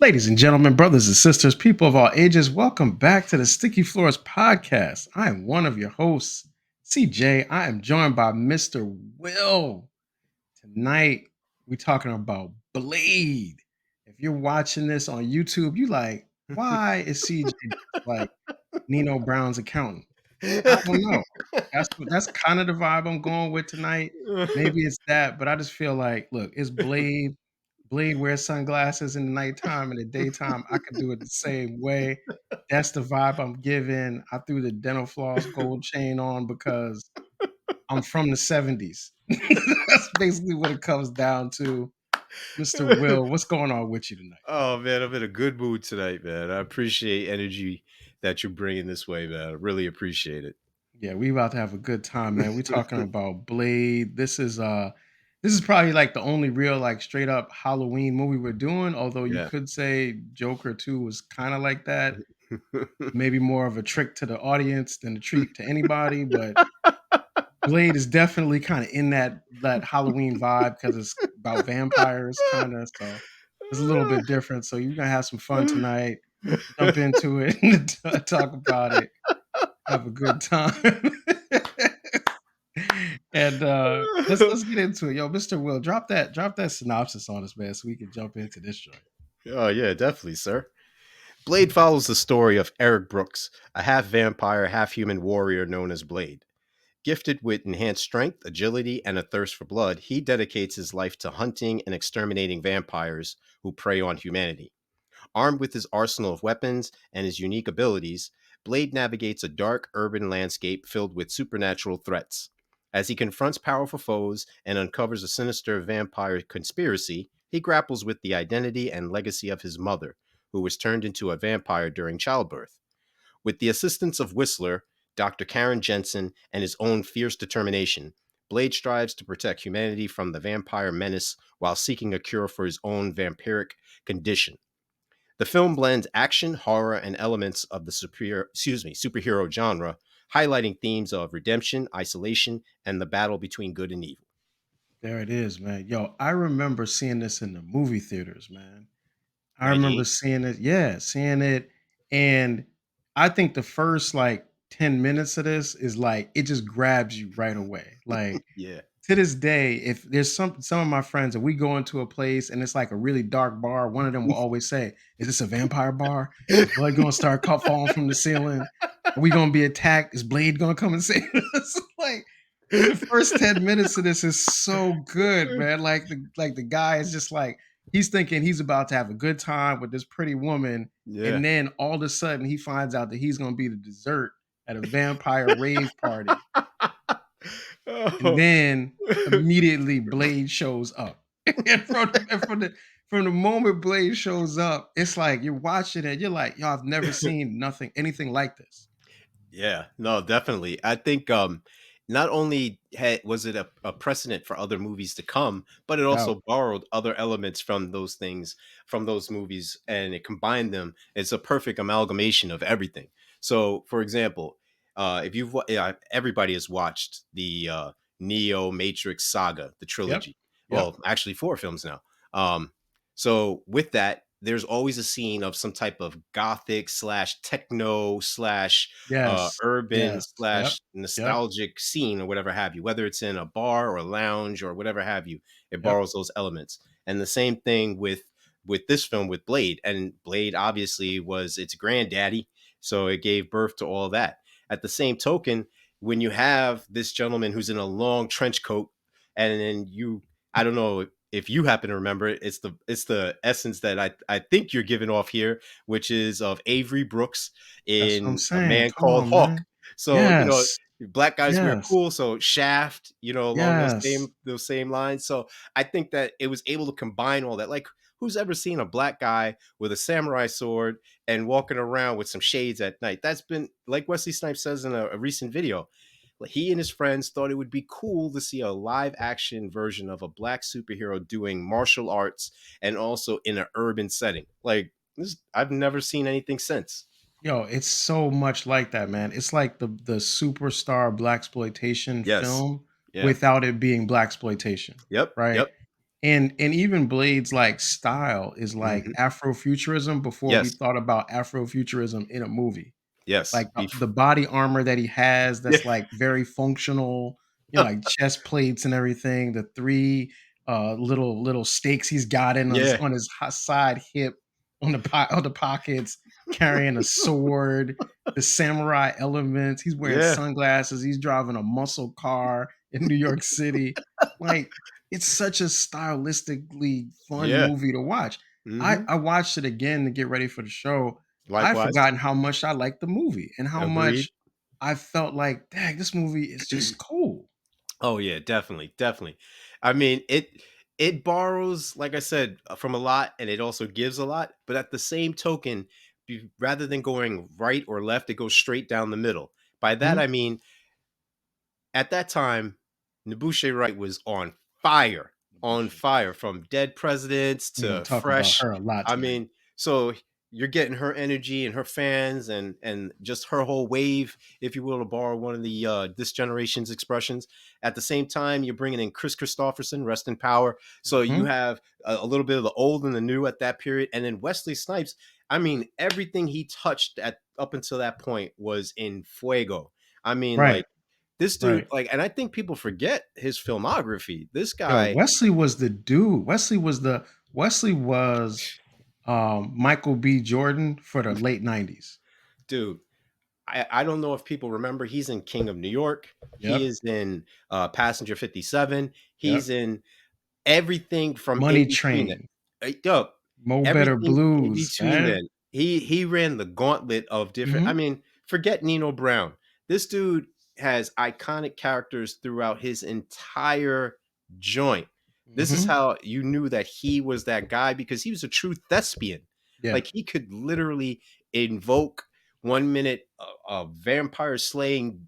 Ladies and gentlemen, brothers and sisters, people of all ages, welcome back to the Sticky Floors podcast. I am one of your hosts, CJ. I am joined by Mr. Will. Tonight, we're talking about Blade. If you're watching this on YouTube, you like, why is CJ like Nino Brown's accountant? I don't know. That's kind of the vibe I'm going with tonight. Maybe it's that, but I just feel like, look, it's Blade. Blade wears sunglasses in the nighttime and the daytime. I could do it the same way. That's the vibe I'm giving. I threw the dental floss gold chain on because I'm from the 70s. That's basically what it comes down to. Mr. Will, what's going on with you tonight? Oh man, I'm in a good mood tonight, man. I appreciate energy that you're bringing this way, man. I really appreciate it. Yeah, we about to have a good time, man. We talking about Blade. This is probably like the only real like straight up Halloween movie we're doing, although you Yeah. could say Joker 2 was kind of like that. Maybe more of a trick to the audience than a treat to anybody, but Blade is definitely kind of in that Halloween vibe because it's about vampires, kind of. So it's a little bit different. So you're gonna have some fun tonight. Jump into it and talk about it. Have a good time. And let's get into it. Yo, Mr. Will, drop that synopsis on us, man, so we can jump into this joint. Oh yeah, definitely, sir. Blade follows the story of Eric Brooks, a half vampire, half human warrior known as Blade. Gifted with enhanced strength, agility, and a thirst for blood, he dedicates his life to hunting and exterminating vampires who prey on humanity. Armed with his arsenal of weapons and his unique abilities, Blade navigates a dark urban landscape filled with supernatural threats. As he confronts powerful foes and uncovers a sinister vampire conspiracy, he grapples with the identity and legacy of his mother, who was turned into a vampire during childbirth. With the assistance of Whistler, Dr. Karen Jensen, and his own fierce determination, Blade strives to protect humanity from the vampire menace while seeking a cure for his own vampiric condition. The film blends action, horror, and elements of the superhero genre, highlighting themes of redemption, isolation, and the battle between good and evil. There it is, man. Yo, I remember seeing this in the movie theaters, man. I remember 98? seeing it, yeah, seeing it. And I think the first like 10 minutes of this is like it just grabs you right away. Like Yeah. to this day, if there's some of my friends and we go into a place and it's like a really dark bar, one of them will always say, "Is this a vampire bar? Is blood gonna start falling from the ceiling? Are we gonna be attacked? Is Blade gonna come and save us?" Like the first 10 minutes of this is so good, man. Like the guy is just like he's thinking he's about to have a good time with this pretty woman, Yeah. and then all of a sudden he finds out that he's gonna be the dessert at a vampire rave party. And Oh. then immediately Blade shows up. And from the moment Blade shows up, it's like you're watching it, you're like, yo, I've never seen anything like this. Yeah, no, definitely. I think not only was it a precedent for other movies to come, but it Doubt. also borrowed other elements from those things, from those movies, and it combined them. It's a perfect amalgamation of everything. So, for example, if yeah, everybody has watched the Neo Matrix saga, the Yep. trilogy. Yep. Well, actually, four films now. So with that, there's always a scene of some type of gothic slash techno slash Yes. urban Yes. Yep. slash Yep. nostalgic scene or whatever have you, whether it's in a bar or a lounge or whatever have you, it Yep. borrows those elements. And the same thing with this film with Blade. And Blade obviously was its granddaddy, so it gave birth to all that. At the same token, when you have this gentleman who's in a long trench coat, and then I don't know if you happen to remember it, it's the essence that I think you're giving off here, which is of Avery Brooks That's what I'm in A saying. Man Come Called on, Hawk. man. So, Yes. black guys wear Yes. cool. So Shaft, along those Yes. same lines. So I think that it was able to combine all that. Like, who's ever seen a black guy with a samurai sword and walking around with some shades at night? That's been, like Wesley Snipes says in a recent video. Like, he and his friends thought it would be cool to see a live action version of a black superhero doing martial arts and also in an urban setting. Like, this, I've never seen anything since. Yo, it's so much like that, man. It's like the superstar black exploitation Yes. film Yeah. without it being black exploitation, Yep. right? Yep. And even Blade's like style is like Mhm. Afrofuturism before we Yes. thought about Afrofuturism in a movie. Yes. Like the body armor that he has Yeah. that's like very functional, like chest plates and everything, the three little stakes he's got in Yeah. on his side hip, on the pockets, carrying a sword, the samurai elements. He's wearing Yeah. sunglasses. He's driving a muscle car in New York City. Like it's such a stylistically fun Yeah. movie to watch. I Mhm. I watched it again to get ready for the show. I've Likewise. forgotten how much I liked the movie and how Agreed. much I felt like, dang, this movie is just cool. Oh yeah, definitely, definitely. I mean, it borrows, like I said, from a lot, and it also gives a lot. But at the same token, rather than going right or left, it goes straight down the middle. By that Mhm. I mean, at that time, Nebuchadnezzar Wright was fire, on fire from Dead Presidents We're gonna to talk about Fresh. her a lot I tonight. mean, so you're getting her energy and her fans and just her whole wave, if you will, to borrow one of the this generation's expressions. At the same time, you're bringing in Kris Kristofferson, rest in power. So you Mhm. have a little bit of the old and the new at that period, and then Wesley Snipes. I mean, everything he touched at up until that point was in fuego. I mean, Right, like this dude, right. like, and I think people forget his filmography. This Yo, guy, Wesley was the dude. Wesley was Michael B. Jordan for the late 90s. dude, I don't know if people remember. He's in King of New York. He Yep, is in Passenger 57. He's yep. in everything from in Money between that. Train, Yo, Mo Better everything in Blues, between man. then. He ran the gauntlet of different. I Mhm, mean, forget Nino Brown. This dude has iconic characters throughout his entire joint. This is mhm. how you knew that he was that guy, because he was a true thespian. Yeah, Like, he could literally invoke 1 minute a vampire slaying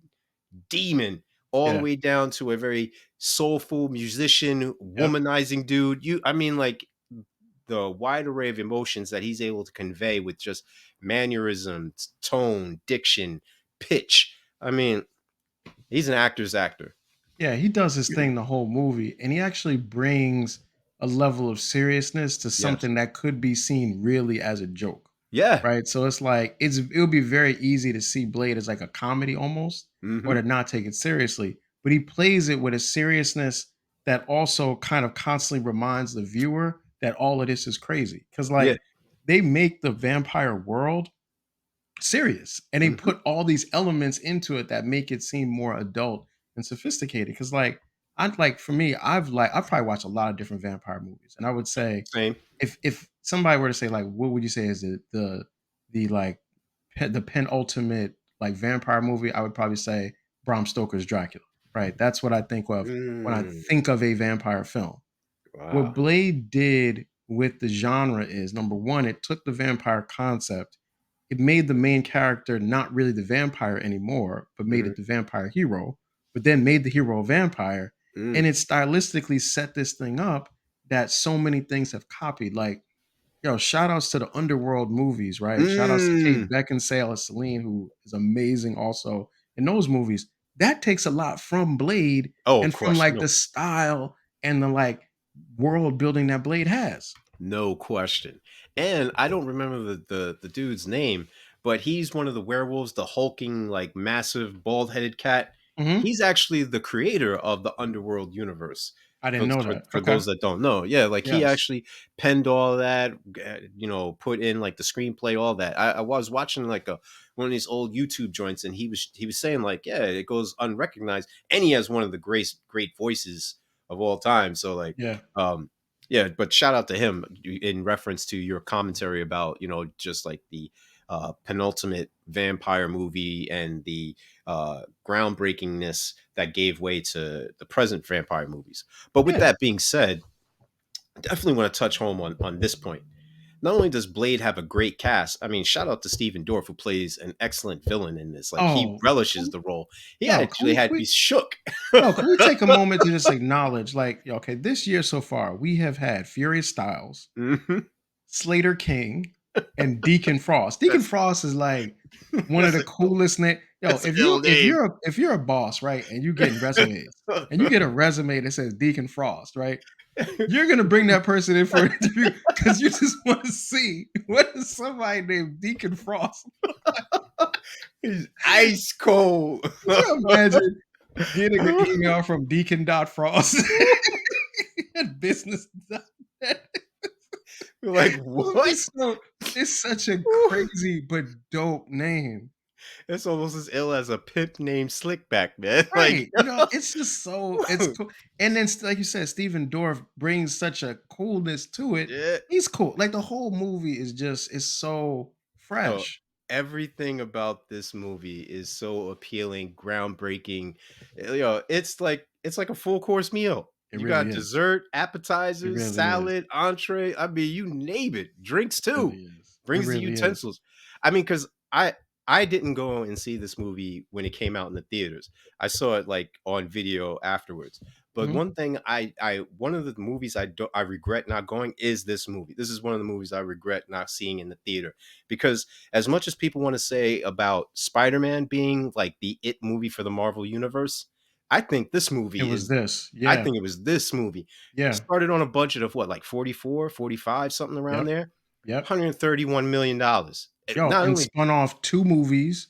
demon, all the yeah, way down to a very soulful musician, yep. womanizing dude. I mean, like, the wide array of emotions that he's able to convey with just mannerisms, tone, diction, pitch. I mean, he's an actor's actor. Yeah, he does his thing the whole movie, and he actually brings a level of seriousness to Yes. something that could be seen really as a joke, Yeah. right? So it's like it would be very easy to see Blade as like a comedy almost, or Hmm. to not take it seriously. But he plays it with a seriousness that also kind of constantly reminds the viewer that all of this is crazy. Because Yeah. like they make the vampire world serious and they Hmm. put all these elements into it that make it seem more adult and sophisticated because like I'd like for me I've probably watched a lot of different vampire movies and I would say Same. if somebody were to say like what would you say is the like the penultimate like vampire movie, I would probably say Bram Stoker's Dracula, right? That's what I think of when I Mm. think of a vampire film. What Wow. Blade did with the genre is number one, it took the vampire concept, it made the main character not really the vampire anymore, but made Hmm. it the vampire hero, but then made the hero a vampire. Mm. And it stylistically set this thing up that so many things have copied. Like, yo, shout outs to the Underworld movies, right? Shout outs to Mm. Kate Beckinsale as Celine, who is amazing also in those movies. That takes a lot from Blade Oh, of and from course. like No, the style and the like world building that Blade has. no question. And I don't remember the dude's name, but he's one of the werewolves, the hulking, like, massive, bald-headed cat. Mhm. He's actually the creator of the Underworld universe. I For didn't know for that. for Okay. those that don't know. Yeah, like, he Yes. actually penned all of that, put in, like, the screenplay, all that. I was watching, like, one of these old YouTube joints, and he was saying, like, yeah, it goes unrecognized, and he has one of the great voices of all time. So, like, Yeah. um yeah, but shout out to him in reference to your commentary about, just like the penultimate vampire movie and the groundbreakingness that gave way to the present vampire movies. But with Yeah. that being said, I definitely want to touch home on this point. Not only does Blade have a great cast, I mean, shout out to Stephen Dorf, who plays an excellent villain in this. Like, he Oh, relishes the role. He yo, actually had me shook. can we take a moment to just acknowledge, like, okay, this year so far, we have had Furious Styles, Mhm. Slater King, and Deacon Frost. Deacon That's Frost is like one of that's the a ill, coolest name. Yo, that's an ill name. if you're a boss, right, and you getting resumes, and you get a resume that says Deacon Frost, right? You're gonna bring that person in for an interview because you just want to see what is somebody named Deacon Frost. He's ice cold. Can you imagine getting an email from Deacon Frost at business.net? Like, It would be what? so. It's such a crazy but dope name. It's almost as ill as a pimp named Slickback, man. Like, Right. It's just so it's cool. And then like you said, Stephen Dorf brings such a coolness to it. yeah. He's cool. Like the whole movie is just it's so Yo, fresh. everything about this movie is so appealing, groundbreaking. Yo, it's like a full course meal. It You really got is. dessert, It appetizers, really is. salad, entree. I mean, you name it. Drinks It really too. is. It Brings the really is. utensils. I mean, because I didn't go and see this movie when it came out in the theaters. I saw it like on video afterwards. But Mhm. one thing one of the movies I regret not going is this movie. This is one of the movies I regret not seeing in the theater because as much as people want to say about Spider-Man being like the it movie for the Marvel universe, I think this It movie was is this. I Yeah. think it was this movie. Yeah. Started on a budget of what, like 44, 45, something around Yep. there. Yep. $131 million. Yo, Not and only spun off 2 movies,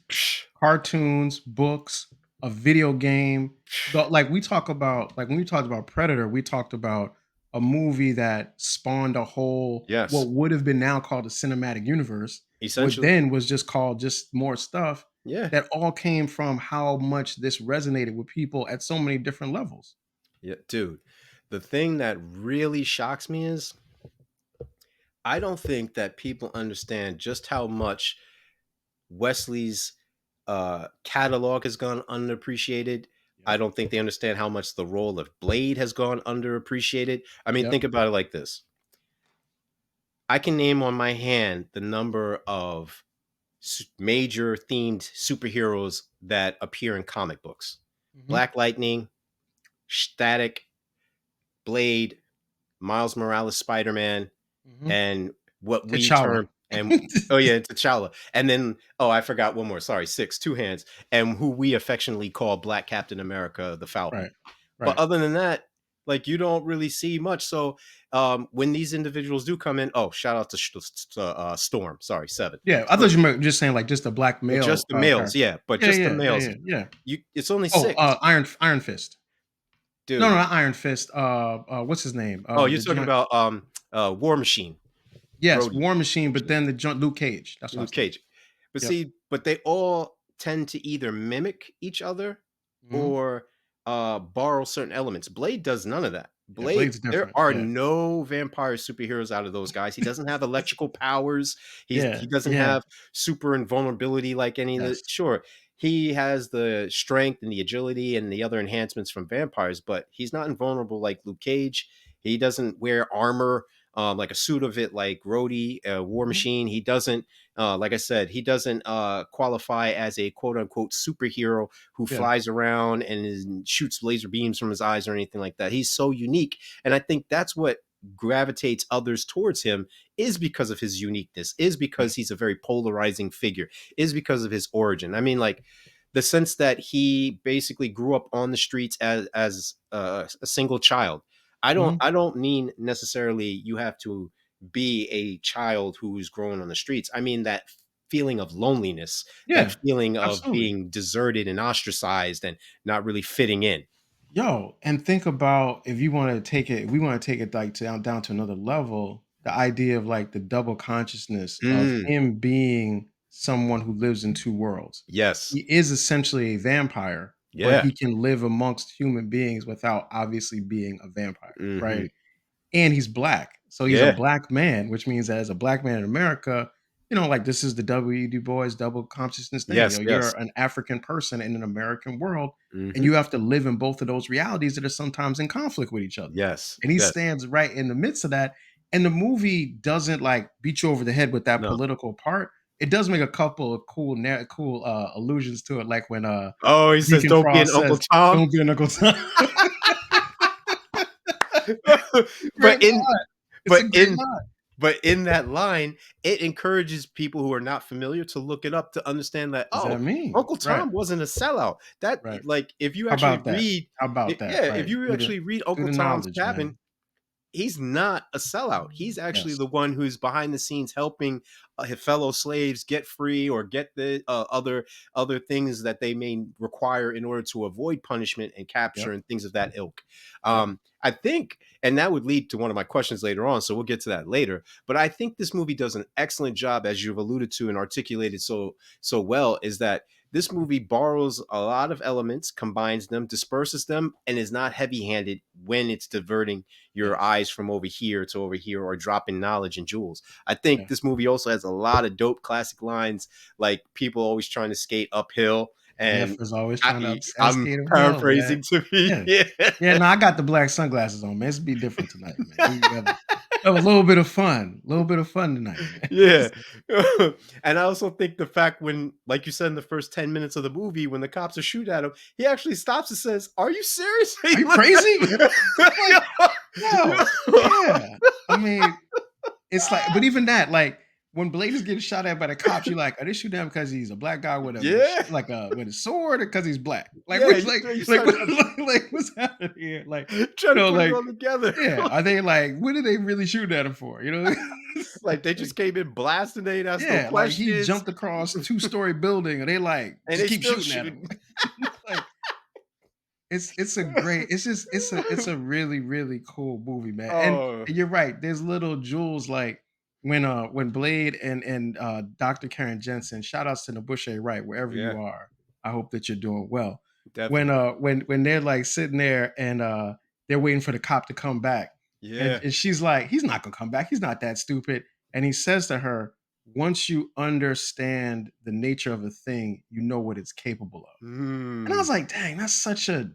cartoons, books, a video game. Like we talk about like when we talked about Predator, we talked about a movie that spawned a whole yes, what would have been now called a cinematic universe, what essentially. then was just called just more stuff Yeah. that all came from how much this resonated with people at so many different levels. Yeah, dude. The thing that really shocks me is I don't think that people understand just how much Wesley's catalog has gone underappreciated. I Yep. don't think they understand how much the role of Blade has gone underappreciated. I mean, Yep. think about it like this. I can name on my hand the number of major themed superheroes that appear in comic books. Mhm. Black Lightning, Static, Blade, Miles Morales, Spider-Man, Mhm. and what we T'Challa. term and oh yeah, T'Challa. And then I forgot one more. Sorry, six, two hands, and who we affectionately call Black Captain America, the Falcon. Right. But Right. other than that, like you don't really see much. So when these individuals do come in, oh, shout out to Storm. Sorry, Seven. Yeah, I But, thought you were just saying like just a black but just male the males, character. yeah. But Yeah, just the yeah, yeah, males. yeah, yeah. It's only Oh, six, Iron Fist. No, no, dude. not Iron Fist. What's his name? Oh, you're The talking joint. about War Machine, Yes, Rhodey. War Machine, but then the joint Luke Cage. That's what I Luke was thinking. Cage. But Yep. see, but they all tend to either mimic each other Mhm. or borrow certain elements. Blade does none of that. Yeah, Blade, Blade's there different. are Yeah. no vampire superheroes out of those guys. He doesn't have electrical powers. Yeah. He doesn't Yeah. have super invulnerability like any of the Yes. sure. He has the strength and the agility and the other enhancements from vampires, but he's not invulnerable like Luke Cage. He doesn't wear armor, like a suit of it like Rhodey, War Mhm. Machine. He doesn't like I said, he doesn't qualify as a quote unquote superhero who Yeah. flies around and shoots laser beams from his eyes or anything like that. He's so unique. And I think that's what gravitates others towards him is because of his uniqueness, is Right. because he's a very polarizing figure, is because of his origin. I mean, like the sense that he basically grew up on the streets as a single child. Mhm. I don't mean necessarily you have to be a child who's grown on the streets. I mean that feeling of loneliness, that Yeah. feeling of Absolutely. being deserted and ostracized and not really fitting in. Yo, and think about if you want to take it, we want to take it like down to another level, the idea of like the double consciousness of Mm, him being someone who lives in two worlds. yes. He is essentially a vampire, but Yeah. he can live amongst human beings without obviously being a vampire, Hmm. right? And he's black. So he's a Yeah. black man, which means that as a black man in America, like this is the W. E. Du Bois double consciousness thing. Yes. You're Yes. an African person in an American world, and Hmm. you have to live in both of those realities that are sometimes in conflict with each other. Yes. And he Yes. stands right in the midst of that. And the movie doesn't like beat you over the head with that No. political part. It does make a couple of cool allusions to it, like when Oh, he says, Deacon "Don't be an Frost Uncle says, Tom." "Don't be an Uncle Tom." Great but in line. It's a but great in line. but in that line, it encourages people who are not familiar to look it up to understand that, What does that oh, mean? Uncle Right, Tom wasn't a sellout. That right. like if you How actually about that? read How about that? yeah, if Right. you actually read Do Uncle the Tom's knowledge, Cabin, man. he's not a sellout. He's actually Yes. the one who's behind the scenes helping his fellow slaves get free or get the other things that they may require in order to avoid punishment and capture Yep. and things of that ilk. Yep. I think, and that would lead to one of my questions later on, so we'll get to that later. But I think this movie does an excellent job, as you've alluded to and articulated so well, is that this movie borrows a lot of elements, combines them, disperses them, and is not heavy-handed when it's diverting your Yes. eyes from over here to over here or dropping knowledge and jewels. I think Yeah. this movie also has a lot of dope classic lines, like people always trying to skate uphill. And Jeff is always trying to I'm skate uphill. Yeah. paraphrasing to be, Yeah. yeah. Yeah. No, I got the black sunglasses on, man. It's be different tonight, man. We have a little bit of fun. A little bit of fun tonight, man. Yeah. And I also think the fact when, like you said, in the first 10 minutes of the movie, when the cops are shooting at him, he actually stops and says, "Are you serious?" Are you crazy? Like, no. Yeah. I mean, it's like, but even that, like, when Blade is getting shot at by the cops, you're like, are they shooting him because he's a black guy with a Yeah. like with a sword, or because he's black? Like, Yeah, what's you like, start what, trying like what's happening here? Like, trying to put it like, all together. yeah, are they like, what are they really shooting at him for? You know, It's Like they like, just came in blasting, they didn't ask no yeah, like he questions. jumped across 2-story building, and they like And just they keep still shooting at him. shooting. Like, it's a great, it's just it's a really really cool movie, man. Oh, And you're right. There's little jewels like when Blade and Dr. Karen Jensen, shout outs to Nabushe Wright, wherever yeah, you are. I hope that you're doing well. definitely. When they're like sitting there and they're waiting for the cop to come back, Yeah. and she's like, he's not gonna come back. He's not that stupid. And he says to her, once you understand the nature of a thing, you know what it's capable of. And I Mm. was like, dang, that's such a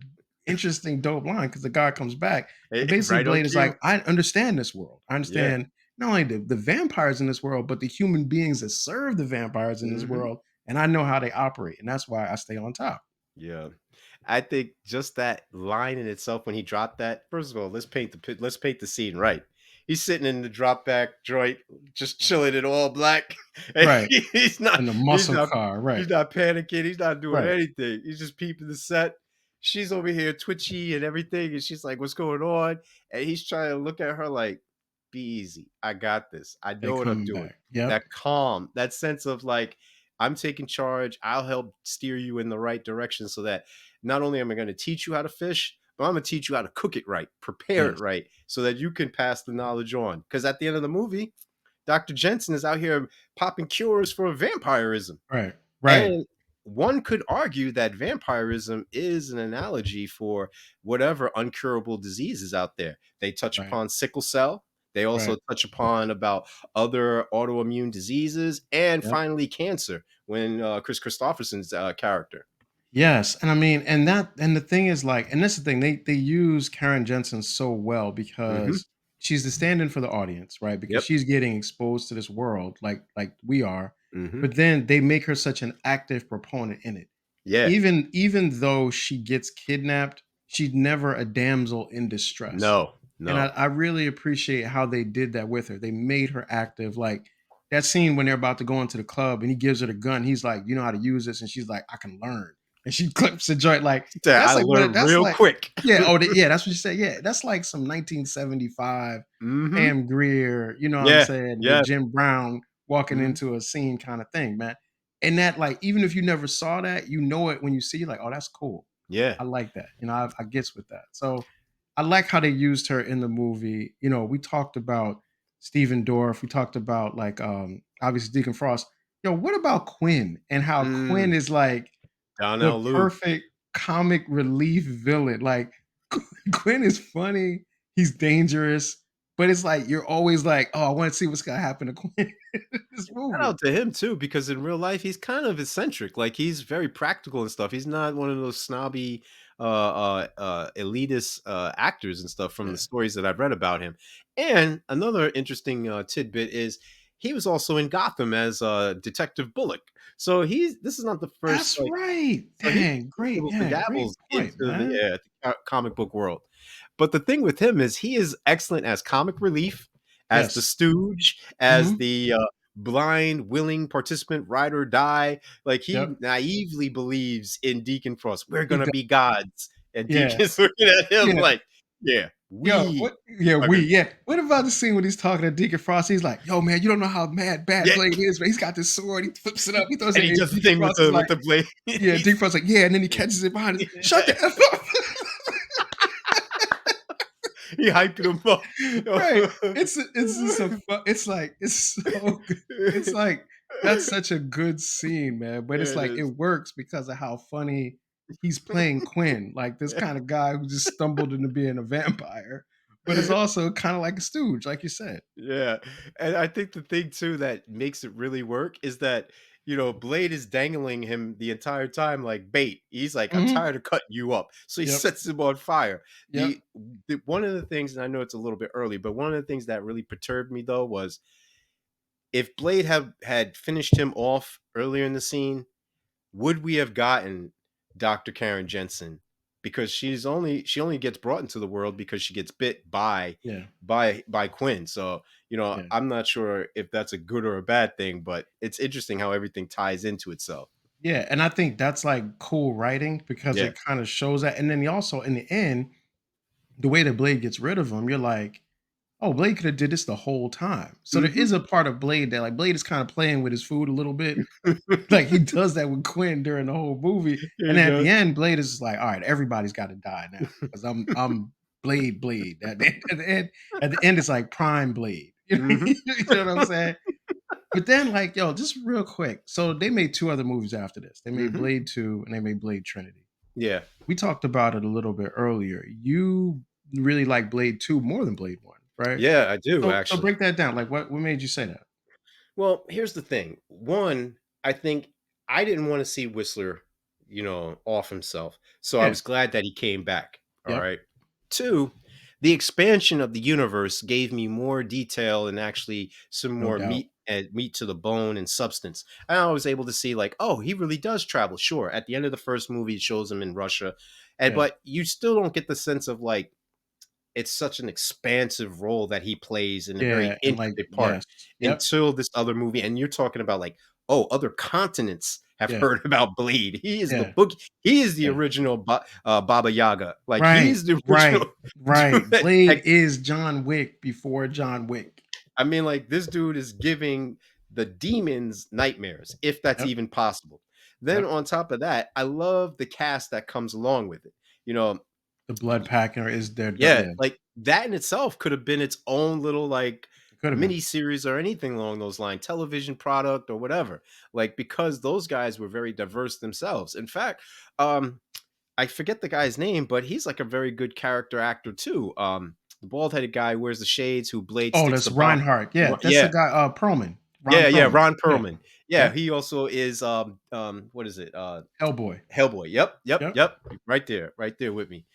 interesting dope line, because the guy comes back and basically Right on Blade is cue. like, I understand this world. I Yeah. understand not only the vampires in this world, but the human beings that serve the vampires in this Mhm. world. And I know how they operate. And that's why I stay on top. Yeah. I think just that line in itself when he dropped that. First of all, let's paint the scene right. He's sitting in the drop back joint, just Right. chilling in all black. And Right. he's not In the he's muscle not car. Right. he's not panicking, he's not doing Right. anything. He's just peeping the set. She's over here twitchy and everything, and she's like, "What's going on?" And he's trying to look at her like, "Be easy. I got this. I They know what I'm coming doing." back. Yep. That calm, that sense of like, I'm taking charge. I'll help steer you in the right direction so that not only am I going to teach you how to fish, but I'm going to teach you how to cook it right, prepare it Yes. right, so that you can pass the knowledge on. Because at the end of the movie, Dr. Jensen is out here popping cures for vampirism. Right. Right. And one could argue that vampirism is an analogy for whatever uncurable diseases out there. They touch Right. upon sickle cell. They also Right. touch upon about other autoimmune diseases and Yep. finally cancer when Kris Kristofferson's character. Yes, and I mean, and the thing is, like, and that's the thing, they use Karen Jensen so well Hmm. because she's the stand-in for the audience, right? Because Yep. she's getting exposed to this world like we are, Hmm. but then they make her such an active proponent in it. Yeah. Even though she gets kidnapped, she's never a damsel in distress. No. And No. I really appreciate how they did that with her. They made her active. Like that scene when they're about to go into the club and he gives her the gun. He's like, "You know how to use this?" And she's like, "I can learn." And she clips the joint. Like I that's like what learned that's real like. quick. Yeah. Oh, yeah. That's what she said. Yeah. That's like some 1975 Hmm. Pam Grier. You know what I'm Yeah. saying? With Yeah. Jim Brown walking Mhm. into a scene kind of thing, man. And that, like, even if you never saw that, you know it when you see, like, oh, that's cool. Yeah. I like that. You know, I gets with that. So I like how they used her in the movie. You know, we talked about Stephen Dorf. We talked about like obviously Deacon Frost. Yo, what about Quinn and how Mm. Quinn is like the Donnell Lou. perfect comic relief villain? Like Quinn is funny, he's dangerous, but it's like you're always like, oh, I want to see what's gonna happen to Quinn in this Shout movie. out to him too, because in real life he's kind of eccentric. Like he's very practical and stuff. He's not one of those snobby, elitist actors and stuff from the Yeah. stories that I've read about him. And another interesting tidbit is he was also in Gotham as Detective Bullock. So this is not the first That's like. right. So he Dang, great. dabbles and Yeah, great dabbles into point, the, man. comic book world. But the thing with him is he is excellent as comic relief, as the Yes. stooge, as Mhm. the blind, willing participant, ride or die. Like he Yep. naively believes in Deacon Frost. We're He gonna does. be gods, and Yeah. Deacon's looking at him Yeah. like, yeah. Yo, We what? Yeah, fucking yeah. What about the scene when he's talking to Deacon Frost? He's like, "Yo, man, you don't know how mad Bad yeah, Blade is, man. He's got this sword. He flips it up. He throws and it." he And does the Deacon thing Frost is with like, the blade. "Yeah." Deacon Frost's like, "Yeah," and then he catches it behind his. Shut the f up. He hyping him up. Right. It's just a it's like it's so good. It's like that's such a good scene, man. But Yeah, it's it like it is. works because of how funny he's playing Quinn, like this kind of guy who just stumbled into being a vampire, but is also kind of like a stooge, like you said. Yeah, and I think the thing too that makes it really work is that, Blade is dangling him the entire time like bait. He's like, "I'm Hmm. tired of cutting you up." So he Yep. sets him on fire. Yep. The one of the things, and I know it's a little bit early, but one of the things that really perturbed me though was if Blade had finished him off earlier in the scene, would we have gotten Dr. Karen Jensen? Because she only gets brought into the world because she gets bit by Yeah. by Quinn. So, Yeah. I'm not sure if that's a good or a bad thing, but it's interesting how everything ties into itself. Yeah. And I think that's like cool writing because Yeah. it kind of shows that. And then he also in the end, the way that Blade gets rid of him, you're like, oh, Blade could have did this the whole time. So there Hmm. is a part of Blade that like Blade is kind of playing with his food a little bit. Like he does that with Quinn during the whole movie. And He then at the does. end, Blade is just like, all right, everybody's got to die now. Because I'm Blade. At the end, it's like prime Blade. Hmm. You know what I'm saying? But then, like, yo, just real quick. So they made two other movies after this. They made Hmm. Blade 2 and they made Blade Trinity. Yeah. We talked about it a little bit earlier. You really like Blade 2 more than Blade 1, right? Yeah, I do So actually. break that down. Like what made you say that? Well, here's the thing. One, I think I didn't want to see Whistler, off himself. So I Yeah. was glad that he came back. All Yep. right. Two, the expansion of the universe gave me more detail and actually some No more doubt. meat to the bone and substance. And I was able to see like, oh, he really does travel. Sure. At the end of the first movie, it shows him in Russia. And Yeah. but you still don't get the sense of like it's such an expansive role that he plays in a very Yeah, and like intricate part yes. Yep. until this other movie. And you're talking about like, oh, other continents have Yeah. heard about Blade. He is the Yeah. book. He is the Yeah. original Baba Yaga. Like Right. he's the original Right. dude Right. that, Blade is John Wick before John Wick. I mean, like this dude is giving the demons nightmares, if that's Yep. even possible. Then Yep. on top of that, I love the cast that comes along with it. You know, The blood packer is their Yeah, yeah. like, that in itself could have been its own little, like, It could have been. mini series or anything along those lines, television product or whatever, like, because those guys were very diverse themselves. In fact, I forget the guy's name, but he's, like, a very good character actor too, the bald-headed guy who wears the shades, who Blade Oh, sticks that's the bomb. Reinhardt. Yeah, that's the Yeah. guy, Perlman. Ron Yeah, Perlman. Ron Yeah. Perlman. Yeah, Yep. he also is, what is it? Hellboy. Hellboy. Yep, yep, Yep. yep. Right there with me.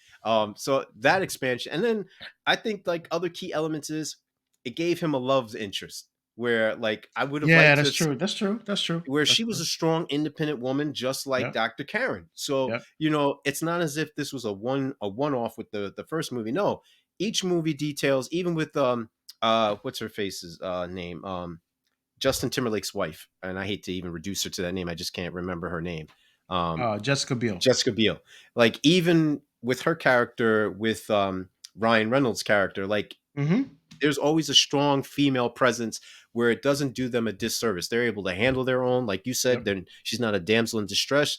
So that expansion, and then I think like other key elements is it gave him a love interest where like I would have Yeah, liked that's to true. That's true. That's true. where That's she was true. a strong, independent woman, just like Yep. Dr. Karen. So Yep. it's not as if this was a one off with the first movie. No, each movie details, even with what's her face's name Justin Timberlake's wife, and I hate to even reduce her to that name. I just can't remember her name. Um, Jessica Biel. Jessica Biel. Like even with her character, with Ryan Reynolds' character, like Mhm. there's always a strong female presence where it doesn't do them a disservice. They're able to handle their own, like you said. Yep. Then she's not a damsel in distress.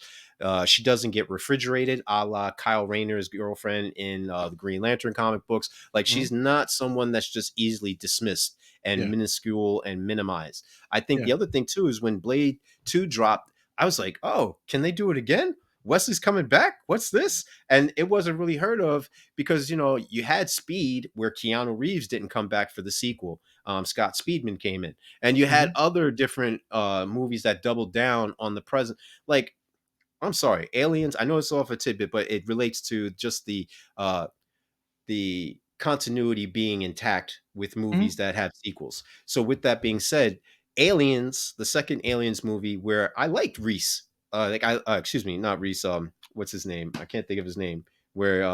She doesn't get refrigerated, a la Kyle Rayner's girlfriend in the Green Lantern comic books. Like Mhm. she's not someone that's just easily dismissed and Yeah. minuscule and minimized. I think Yeah. the other thing too is when Blade 2 dropped, I was like, oh, can they do it again? Wesley's coming back. What's Yeah. this? And it wasn't really heard of because you had Speed, where Keanu Reeves didn't come back for the sequel. Scott Speedman came in, and you had Mhm. other different movies that doubled down on the present. Like, I'm sorry, Aliens. I know it's off a tidbit, but it relates to just the continuity being intact with movies Mhm. that have sequels. So with that being said, Aliens, the second Aliens movie, where I liked Reese, excuse me, not Reese, what's his name? I can't think of his name. Where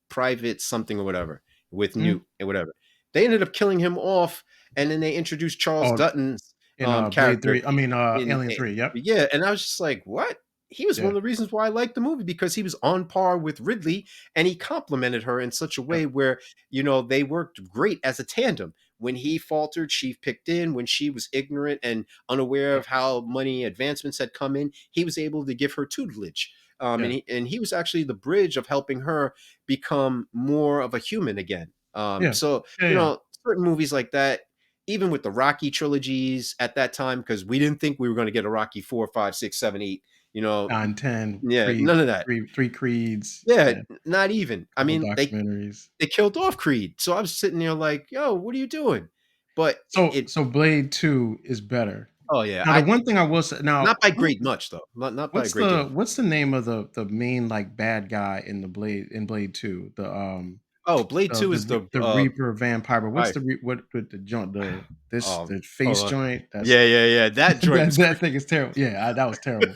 Private something or whatever with Mhm. Newt and whatever. They ended up killing him off, and then they introduced Charles Oh, Dutton's in Blade character 3. I mean, in Alien 3. Yep. yeah, and I was just like, what? he was one Yeah. of the reasons why I liked the movie, because he was on par with Ridley, and he complimented her in such a Yep. way where, they worked great as a tandem. When he faltered, she picked in. When she was ignorant and unaware Yep. of how money advancements had come in, he was able to give her tutelage. Yeah. And he was actually the bridge of helping her become more of a human again. Yeah. So, Yeah. Yeah. certain movies like that, even with the Rocky trilogies at that time, because we didn't think we were going to get a Rocky 4, 5, 6, 7, 8. You know, 9, 10, yeah, Creed, none of that. three Creeds. Yeah, Yeah. not even. I Couple mean, documentaries. they killed off Creed, so I was sitting there like, "Yo, what are you doing?" But it So Blade 2 is better. oh yeah, Now the one thing I will say now, not by great much though, not by a great deal. what's the name of the main, like, bad guy in Blade 2? Oh, Blade 2 is the The Reaper vampire, but what's I the re what with the joint the hold face on. joint? That's Yeah, yeah, yeah. That joint was that thing is terrible. Yeah, that was terrible.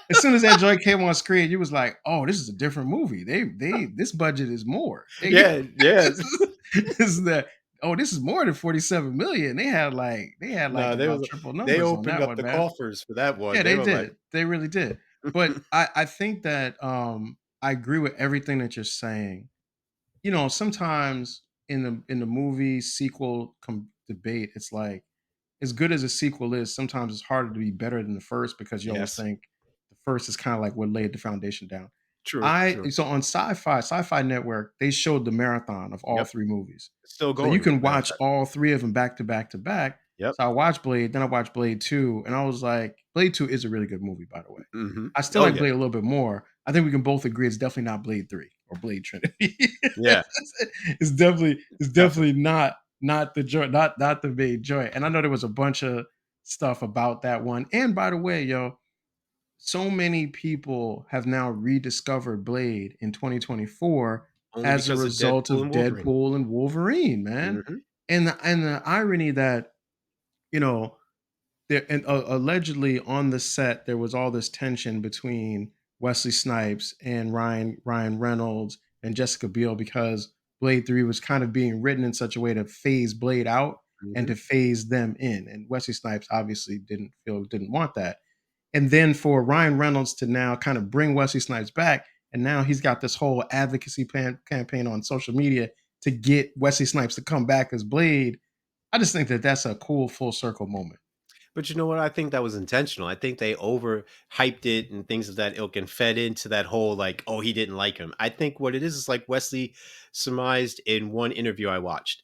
As soon as that joint came on screen, you was like, "Oh, this is a different movie. They this budget is more." yeah, yeah. This is that. Oh, this is more than 47 million. They had like No, about triple they numbers on opened that up one, the man. coffers for that one. Yeah, They they were like, did. They really did. But I think that I agree with everything that you're saying. Sometimes in the movie sequel debate, it's like as good as a sequel is, sometimes it's harder to be better than the first because you always yes, think the first is kind of like what laid the foundation down. true, I true. so on Sci-Fi Network, they showed the marathon of all Yep, three movies. still So you going, can matter of watch fact. all three of them back to back to back. Yep. So I watched Blade, then I watched Blade 2, and I was like, Blade 2 is a really good movie, by the way. Mhm. I still Oh like yeah, Blade a little bit more. I think we can both agree it's definitely not Blade 3 or Blade Trinity. yeah, It's definitely. definitely not the joint, not the main joint. And I know there was a bunch of stuff about that one. And by the way, so many people have now rediscovered Blade in 2024 Only as a because of result Deadpool of and Wolverine. Deadpool and Wolverine, man. Mhm. And the irony that, you know, there and allegedly on the set there was all this tension between Wesley Snipes and Ryan Reynolds and Jessica Biel because Blade 3 was kind of being written in such a way to phase Blade out and Mhm. to phase them in. And Wesley Snipes obviously didn't want that. And then for Ryan Reynolds to now kind of bring Wesley Snipes back, and now he's got this whole advocacy campaign on social media to get Wesley Snipes to come back as Blade. I just think that that's a cool full circle moment. But you know what? I think that was intentional. I think they over hyped it and things of that ilk and fed into that whole like, oh, he didn't like him. I think what it is like Wesley surmised in one interview I watched.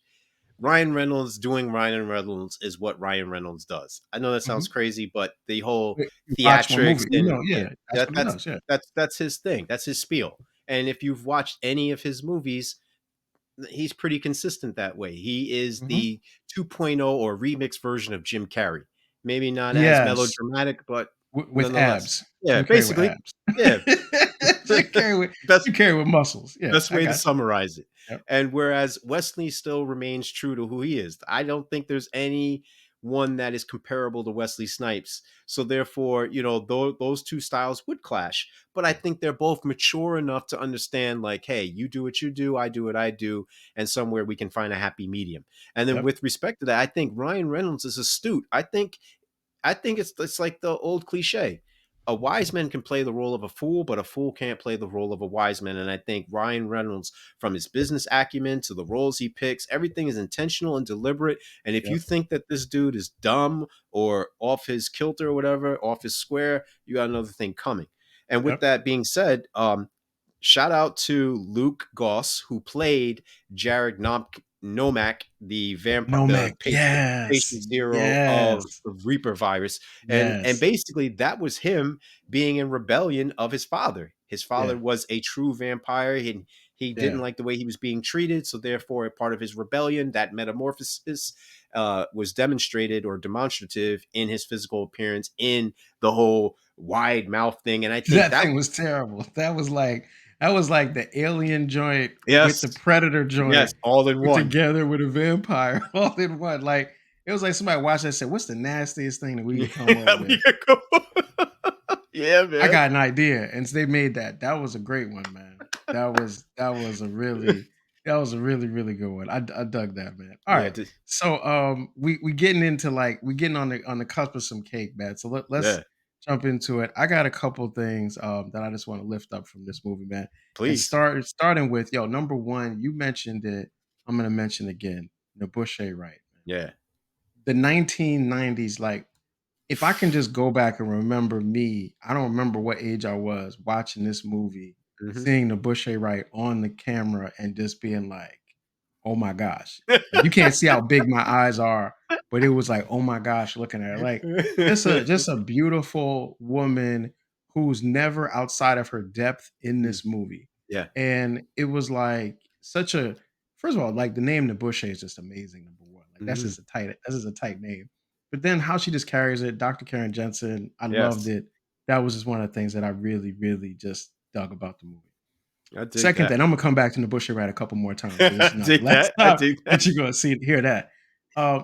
Ryan Reynolds doing Ryan Reynolds is what Ryan Reynolds does. I know that sounds Mhm. crazy, but the whole You watch one theatrics movie, and yeah, that's what he does, yeah. that's his thing. That's his spiel. And if you've watched any of his movies, he's pretty consistent that way. He is Mhm. the 2.0 or remix version of Jim Carrey. Maybe not as Yes, melodramatic, but with nonetheless. abs. Yeah, Jim Carrey with basically. abs. Yeah. best Jim Carrey with muscles. Yeah, best I way to got you. summarize it. Yep, And whereas Wesley still remains true to who he is, I don't think there's any one that is comparable to Wesley Snipes. So therefore, those two styles would clash. But I yeah, think they're both mature enough to understand, like, hey, you do what you do, I do what I do, and somewhere we can find a happy medium. And then yep, with respect to that, I think Ryan Reynolds is astute. I think it's like the old cliche. A wise man can play the role of a fool, but a fool can't play the role of a wise man. And I think Ryan Reynolds, from his business acumen to the roles he picks, everything is intentional and deliberate. And if you yep, think that this dude is dumb or off his kilter or whatever, off his square, you got another thing coming. And with yep. that being said, shout out to Luke Goss, who played Jared Nomak, the Nomek, yes, patient zero of yes, the Reaper virus, and yes, basically that was him being in rebellion of his father. His father yeah, was a true vampire, and he didn't yeah, like the way he was being treated. So therefore, a part of his rebellion, that metamorphosis, was demonstrated or demonstrative in his physical appearance, in the whole wide mouth thing. And I think that that thing was terrible. That was like the alien joint with the yes, predator yes, joint all in put one. together with a vampire all in one. Like it was like somebody watched that and said, "What's the nastiest thing that we Yeah, could come up we with?" could go. Yeah, I man. got an idea, and so they made that. That was a great one, man. That was a really really good one. I dug that, man. All Yeah, right, so we getting into like we getting on the cusp of some cake, man. So let's yeah. jump into it. I got a couple things that I just want to lift up from this movie, man. And Please. starting with number one, you mentioned it. I'm gonna mention again, Nabushe Wright. Yeah. The 1990s, like if I can just go back and remember me, I don't remember what age I was watching this movie, Mhm. seeing the Bushe Wright on the camera and just being like, "Oh my gosh." Like you can't see how big my eyes are, but it was like, "Oh my gosh," looking at her. Like just a beautiful woman who's never outside of her depth in Mm. this movie. Yeah. And it was like such a first of all, like the name the Bushe is just amazing, number one. Like Mhm. that's just a tight name. But then how she just carries it, Dr. Karen Jensen, I loved Yes. it. That was just one of the things that I really, really just dug about the movie. I dig Second that. thing, I'm gonna come back to Nabushe Rat a couple more times because this I is not the dig last that. I time dig that. that you're gonna hear that.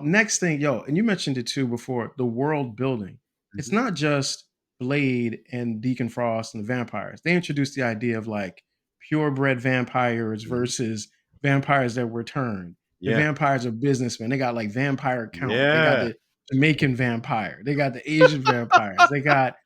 Next thing, and you mentioned it too before, the world building. It's Mhm. not just Blade and Deacon Frost and the vampires. They introduced the idea of like purebred vampires Mhm. versus vampires that were turned. The Yeah. vampires are businessmen. They got like vampire count. They got Yeah. the Jamaican vampire. They got the Asian vampires. They got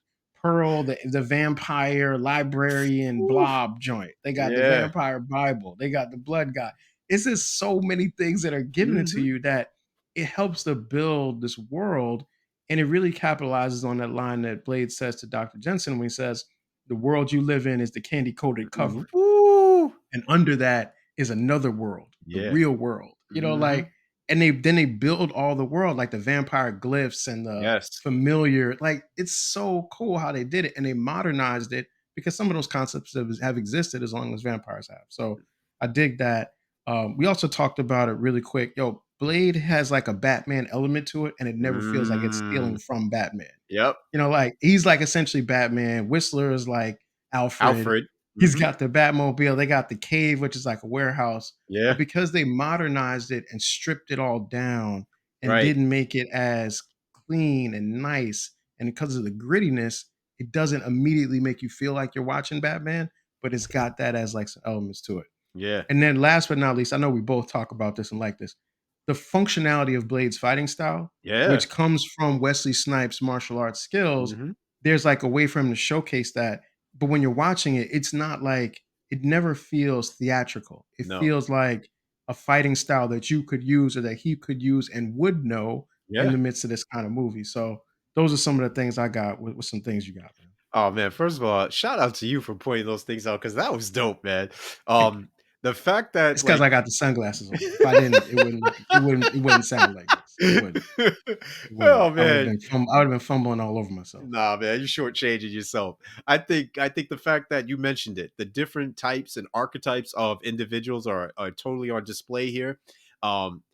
Pearl, the vampire librarian Woo. blob joint. They got the Yeah. vampire Bible. They got the blood god. It's just so many things that are given to Mhm. you that it helps to build this world. And it really capitalizes on that line that Blade says to Dr. Jensen when he says, "The world you live in is the candy coated cover. Woo. And under that is another world, the Yeah. real world." Mhm. And they build all the world, like the vampire glyphs and the Yes. familiar. Like it's so cool how they did it, and they modernized it because some of those concepts have existed as long as vampires have. So I dig that. We also talked about it really quick. Blade has like a Batman element to it, and it never feels like it's stealing Mm. from Batman. Yep. Like he's like essentially Batman. Whistler is like Alfred. Alfred. He's Mhm. got the Batmobile. They got the cave, which is like a warehouse. But Yeah. because they modernized it and stripped it all down and Right. didn't make it as clean and nice, and because of the grittiness, it doesn't immediately make you feel like you're watching Batman, but it's got that as like some elements to it. Yeah. And then last but not least, I know we both talk about this and like this. The functionality of Blade's fighting style, Yeah. which comes from Wesley Snipes' martial arts skills, Mhm. there's like a way for him to showcase that. But when you're watching it, it's not like it never feels theatrical. It No. feels like a fighting style that you could use or that he could use and would know in Yeah. the midst of this kind of movie. So those are some of the things I got with some things you got, man. Oh man, first of all, shout out to you for pointing those things out because that was dope, man. Thank you. The fact that It's because like I got the sunglasses on. If I didn't, it wouldn't sound like this. It wouldn't. It wouldn't. Oh man. I would have been fumbling all over myself. Nah, man, you're shortchanging yourself. I think the fact that you mentioned it, the different types and archetypes of individuals are totally on display here. Um,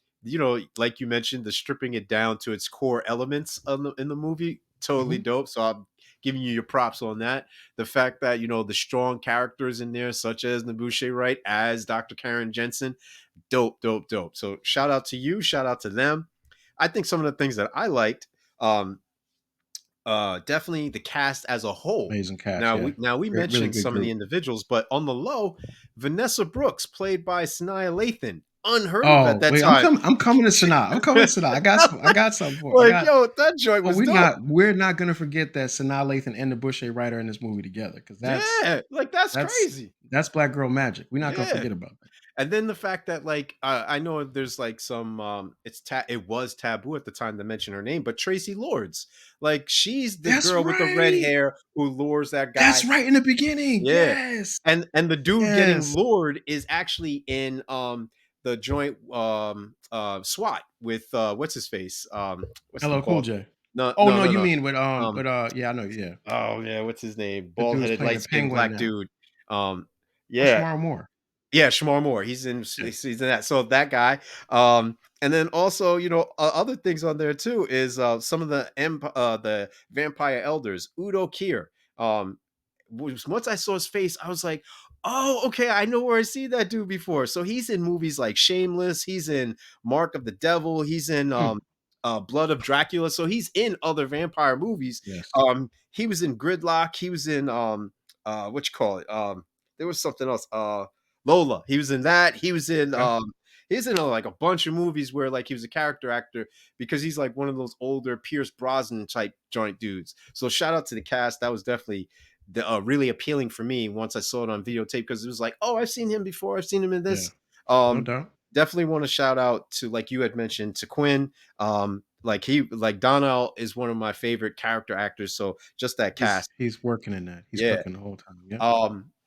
like you mentioned, the stripping it down to its core elements in the movie, totally Mhm. dope. So I'm giving you your props on that. The fact that the strong characters in there, such as Nabushe Wright as Dr. Karen Jensen, dope, dope, dope. So shout out to you, shout out to them. I think some of the things that I liked. Um, definitely the cast as a whole. Amazing cast, Now yeah. we Really mentioned good some of the group. individuals, but on the low, Vanessa Brooks, played by Sanaa Lathan, unheard of at Oh, that wait, time. I'm coming to Sanaa. I'm coming to Sanaa. I got something for I Like, got yo, that joint oh, was dope. we're not gonna forget that Sanaa Lathan and the Bushe writer in this movie together because Yeah, like that's crazy. that's black girl magic. We're not gonna Yeah. forget about that. And then the fact that like I know there's like some it was taboo at the time to mention her name, but Tracy Lords, like she's the That's girl with the red right. hair who lures that That's guy. right in the beginning. Yeah. Yes. And the dude getting Yes. lured is actually in the joint SWAT with what's his face? What's them LL Cool called? J. No, Oh, no, no, no, you no. mean Um yeah, I know, yeah. oh yeah, what's his name? The dude's Bald-headed, playing the light-skinned penguin black now. dude. Um Oh, yeah. Shamar Moore. Yeah, Shamar Moore. Yeah. He's in that. So that guy. And then also, other things on there too is some of the vampire elders, Udo Kier. Once I saw his face, I was like, oh, okay, I know where I see that dude before. So he's in movies like Shameless. He's in Mark of the Devil. He's in Hmm. Blood of Dracula. So he's in other vampire movies. Yes. He was in Gridlock. He was in what you call it? There was something else. Lola. He was in that. He was in Okay. He's in like a bunch of movies where like he was a character actor because he's like one of those older Pierce Brosnan type joint dudes. So shout out to the cast. That was definitely really appealing for me once I saw it on videotape because it was like, oh, I've seen him before. I've seen him in Yeah, this. no Um, doubt. Definitely want to shout out to, like you had mentioned, to Quinn. Like Donnell is one of my favorite character actors. So just that cast, He's working in that. He's yeah. cooking the whole time. Yep.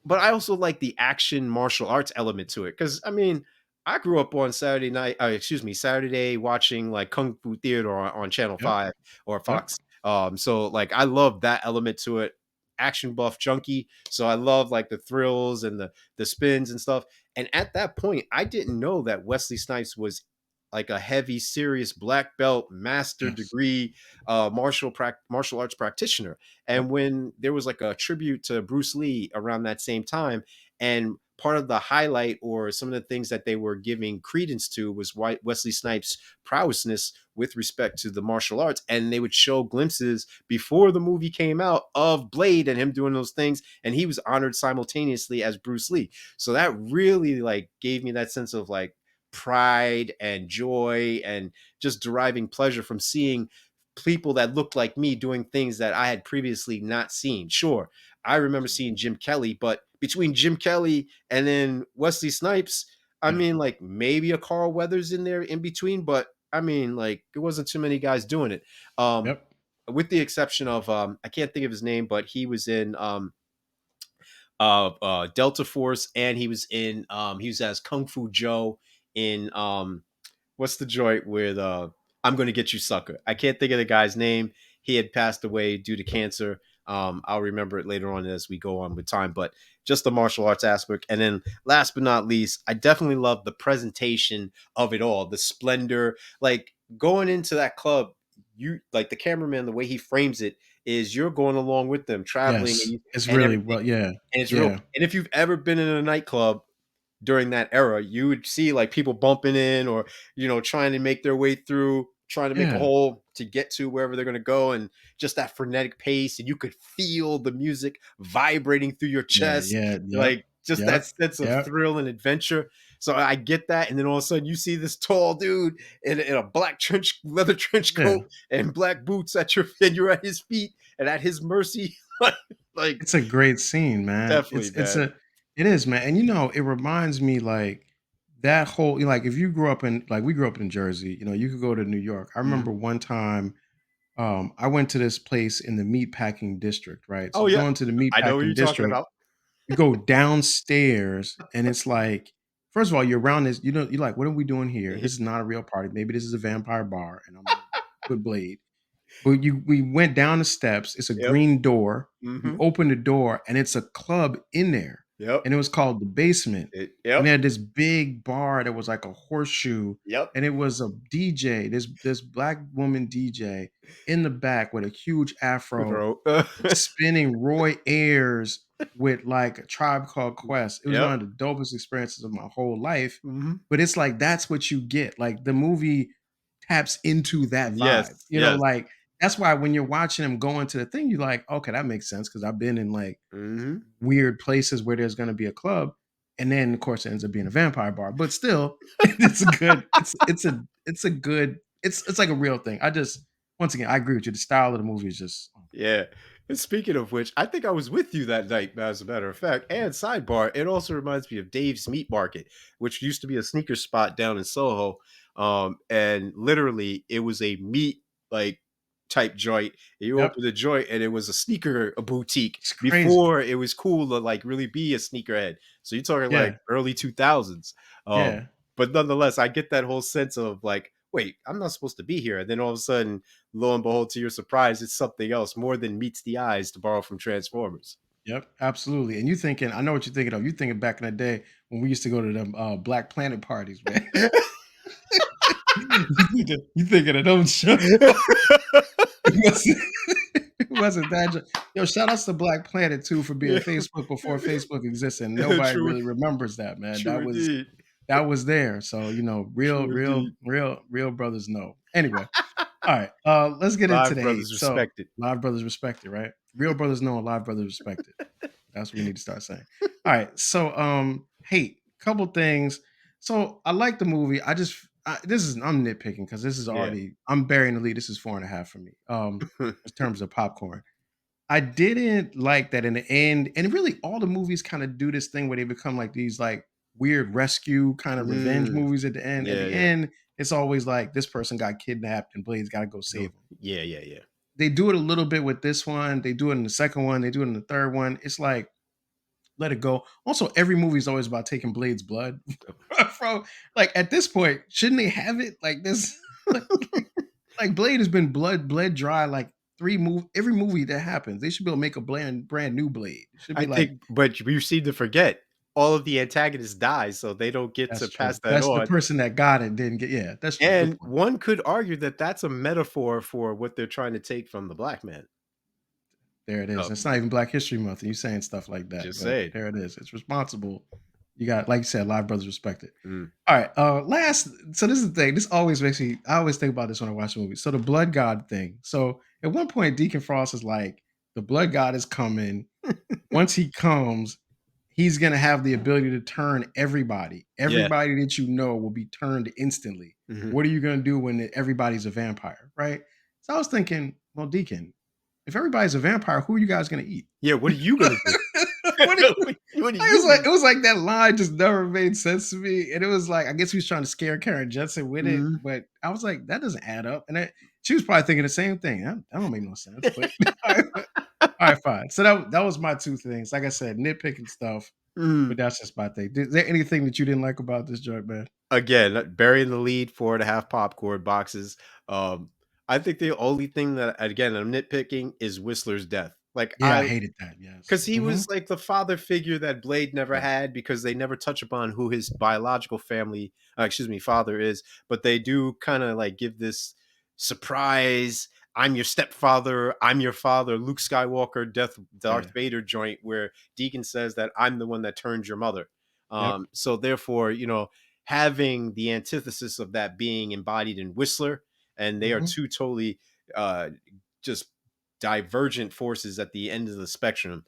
But I also like the action martial arts element to it because I mean, I grew up on Saturday watching like Kung Fu Theater on Channel Yep. 5 or Yep. Fox. So like I love that element to it. Action buff junkie, so I love like the thrills and the spins and stuff. And at that point, I didn't know that Wesley Snipes was like a heavy, serious black belt, master Yes. degree martial arts practitioner. Yep. And when there was like a tribute to Bruce Lee around that same time, and part of the highlight or some of the things that they were giving credence to was Wesley Snipes' prowessness with respect to the martial arts. And they would show glimpses before the movie came out of Blade and him doing those things. And he was honored simultaneously as Bruce Lee. So that really like gave me that sense of like pride and joy and just deriving pleasure from seeing people that looked like me doing things that I had previously not seen. Sure, I remember Absolutely. seeing Jim Kelly, but between Jim Kelly and then Wesley Snipes, I Yeah. mean, like maybe a Carl Weathers in there in between, but I mean, like there wasn't too many guys doing it. Um, Yep. with the exception of I can't think of his name, but he was in Delta Force, and he was as Kung Fu Joe in what's the joint with I'm Gonna Get You Sucker. I can't think of the guy's name. He had passed away due to cancer. I'll remember it later on as we go on with time, but just the martial arts aspect. And then last but not least, I definitely love the presentation of it all, the splendor. Like going into that club, you like the cameraman, the way he frames it is you're going along with them, traveling Yes. It's and really everything. well. Yeah. And it's real. Yeah. And if you've ever been in a nightclub during that era, you would see like people bumping in or trying to make their way through, trying to make a Yeah. hole to get to wherever they're going to go, and just that frenetic pace, and you could feel the music vibrating through your Yeah. chest, Yeah. Yep. like just that Yep. sense of Yep. thrill and adventure. So I get that, and then all of a sudden you see this tall dude in a black leather trench Yeah. coat and black boots and you're at his feet and at his mercy. Like It's a great scene, man. definitely, It's man. a it is, man. And it reminds me like that whole like if you grew up in like we grew up in Jersey, you could go to New York. I Mhm. remember one time I went to this place in the meatpacking district, right? So Oh you yeah, go into the I know what meatpacking you're talking district, about. you go downstairs, and it's like, first of all, you're around this, you're like, what are we doing here? This is not a real party. Maybe this is a vampire bar, and I'm with Blade. But we went down the steps. It's a Yep. green door. You Mhm. open the door, and it's a club in there, Yep. and it was called The Basement, and Yep. they had this big bar that was like a horseshoe, Yep. and it was a DJ, this black woman DJ in the back with a huge afro, Bro. spinning Roy Ayers with like a Tribe Called Quest. It was one Yep. of the dopest experiences of my whole life. Mhm. But it's like that's what you get. Like the movie taps into that vibe. Yes, yes. Like that's why when you're watching him go into the thing, you're like, okay, that makes sense because I've been in like Mhm. weird places where there's going to be a club, and then of course it ends up being a vampire bar. But still, it's a good. It's a good. It's like a real thing. I just once again I agree with you. The style of the movie is just Yeah. And speaking of which, I think I was with you that night, as a matter of fact. And sidebar, it also reminds me of Dave's Meat Market, which used to be a sneaker spot down in Soho. And literally, it was a meat like type joint. You yep. opened the joint, and it was a boutique It's crazy. before it was cool to like really be a sneakerhead. So you're talking like Yeah. early 2000s. Yeah. But nonetheless, I get that whole sense of like, wait, I'm not supposed to be here. And then all of a sudden, lo and behold, to your surprise, it's something else more than meets the eyes, to borrow from Transformers. Yep, absolutely. And you thinking, I know what you're thinking of. You thinking back in the day when we used to go to them Black Planet parties, man. You thinking of those shows. It wasn't, it wasn't that. Yo, shout outs to Black Planet too for being Yeah. Facebook before Facebook existed. Nobody True, really remembers that, man. true indeed. That was there. So, real, True real, indeed. real, real brothers know. Anyway, all right. Let's get into Live the hate. brothers So respected. live brothers respected, right? Real brothers know and live brothers respected. That's what we need to start saying. All right. So hate. Couple things. So I like the movie. I'm nitpicking because this is Yeah. already I'm burying the lead. This is 4.5 for me. In terms of popcorn. I didn't like that in the end, and really all the movies kind of do this thing where they become like these like weird rescue kind of revenge Mm. movies at the end. At Yeah, the yeah. end, it's always like this person got kidnapped and Blade's got to go No. save him. Yeah, yeah, yeah. They do it a little bit with this one. They do it in the second one. They do it in the third one. It's like let it go. Also, every movie is always about taking Blade's blood from like at this point, shouldn't they have it like this? Like Blade has been bled dry like every movie that happens. They should be able to make a brand new Blade. It should I be like think, but you seem to forget all of the antagonists die, so they don't get that's to true. pass that That's the on. person that got it didn't get. Yeah, that's true. Good And point. one could argue that that's a metaphor for what they're trying to take from the black man. There it is. So, It's not even Black History Month, and you saying stuff like that, just but saying. there it is. It's responsible. You got, like you said, live brothers respect it. Mm. All right. Last. So this is the thing. This always makes me. I always think about this when I watch movies. So the blood god thing. So at one point, Deacon Frost is like, the blood god is coming. Once he comes, he's gonna have the ability to turn everybody. Yeah. Everybody that you know will be turned instantly. Mhm. What are you gonna do when everybody's a vampire, right? So I was thinking, well, Deacon, if everybody's a vampire, who are you guys gonna eat? Yeah, what are you gonna do? What are you- What are I was you like, gonna it was like that line just never made sense to me, and it was like, I guess he was trying to scare Karen Judson with it, Mhm. but I was like, that doesn't add up, and she was probably thinking the same thing. That don't make no sense, but all right, fine. So that was my two things. Like I said, nitpicking stuff, but Mm. that's just my thing. Is there anything that you didn't like about this joint, man? Again, burying the lead, 4.5 popcorn boxes. Um, I think the only thing that, again, I'm nitpicking is Whistler's death. Like, Yeah, I hated that. Yes. because he was like the father figure that Blade never Yeah. had, because they never touch upon who his biological family, father is, but they do kind of like give this surprise. I'm your stepfather. I'm your father. Luke Skywalker, Darth Yeah. Vader joint where Deacon says that I'm the one that turned your mother. Yep. So therefore, having the antithesis of that being embodied in Whistler, and they are Hmm. two totally uh, just divergent forces at the end of the spectrum.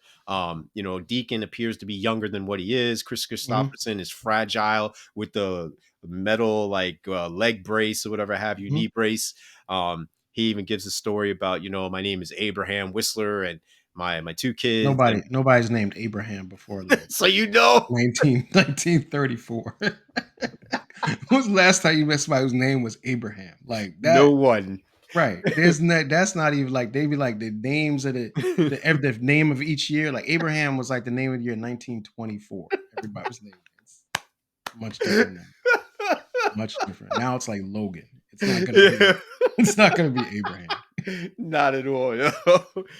Deacon appears to be younger than what he is. Kris Hmm. Kristofferson is fragile with the metal like leg brace or whatever have you, Hmm. knee brace. He even gives a story about, my name is Abraham Whistler and my two kids. Nobody's named Abraham before like So 1934. When was the last time you met somebody whose name was Abraham? Like no that, one. right? There's not. That's not even like they be like the names of the name of each year. Like Abraham was like the name of the year 1924. Everybody's name. It's much different now. Much different. Now it's like Logan. It's not gonna be. Yeah. It's not gonna be Abraham. Not at all.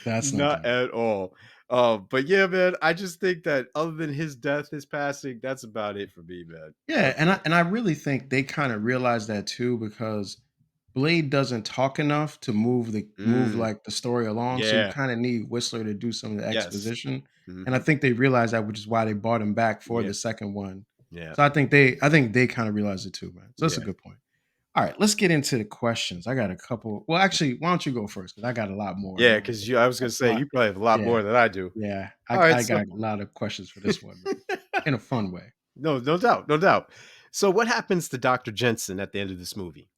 That's not Not gonna be. at all. But yeah, man, I just think that other than his death, his passing, that's about it for me, man. Yeah, and I really think they kind of realized that too because Blade doesn't talk enough to move Mm, like the story along. So you yeah. kind of need Whistler to do some of the Yes. exposition. And I Hmm. think they realized that, which is why they brought him back for Yeah. the second one. Yeah. So I think they kind of realized it too, man. So that's a Yeah. good point. All right, let's get into the questions. I got a couple. Well, actually, why don't you go first? Because I got a lot more, and Yeah. I want to Because get I was gonna a say lot. you probably have a lot Yeah, more than I do. yeah. All right. I So got a lot of questions for this one, man, in a fun way. no doubt, no doubt. So what happens to Dr. Jensen at the end of this movie?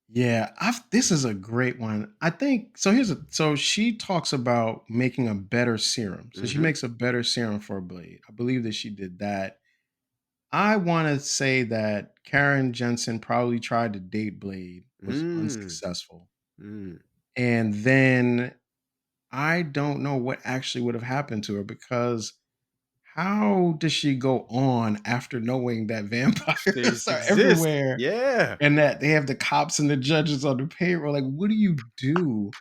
Yeah, this is a great one. I think so. So she talks about making a better serum. So she Hmm. makes a better serum for Blade. I believe that she did that. I want to say that Karen Jensen probably tried to date Blade, was Mm, unsuccessful, mm. and then I don't know what actually would have happened to her because how does she go on after knowing that vampires These are exist. everywhere Yeah. and that they have the cops and the judges on the payroll? Like, what do you do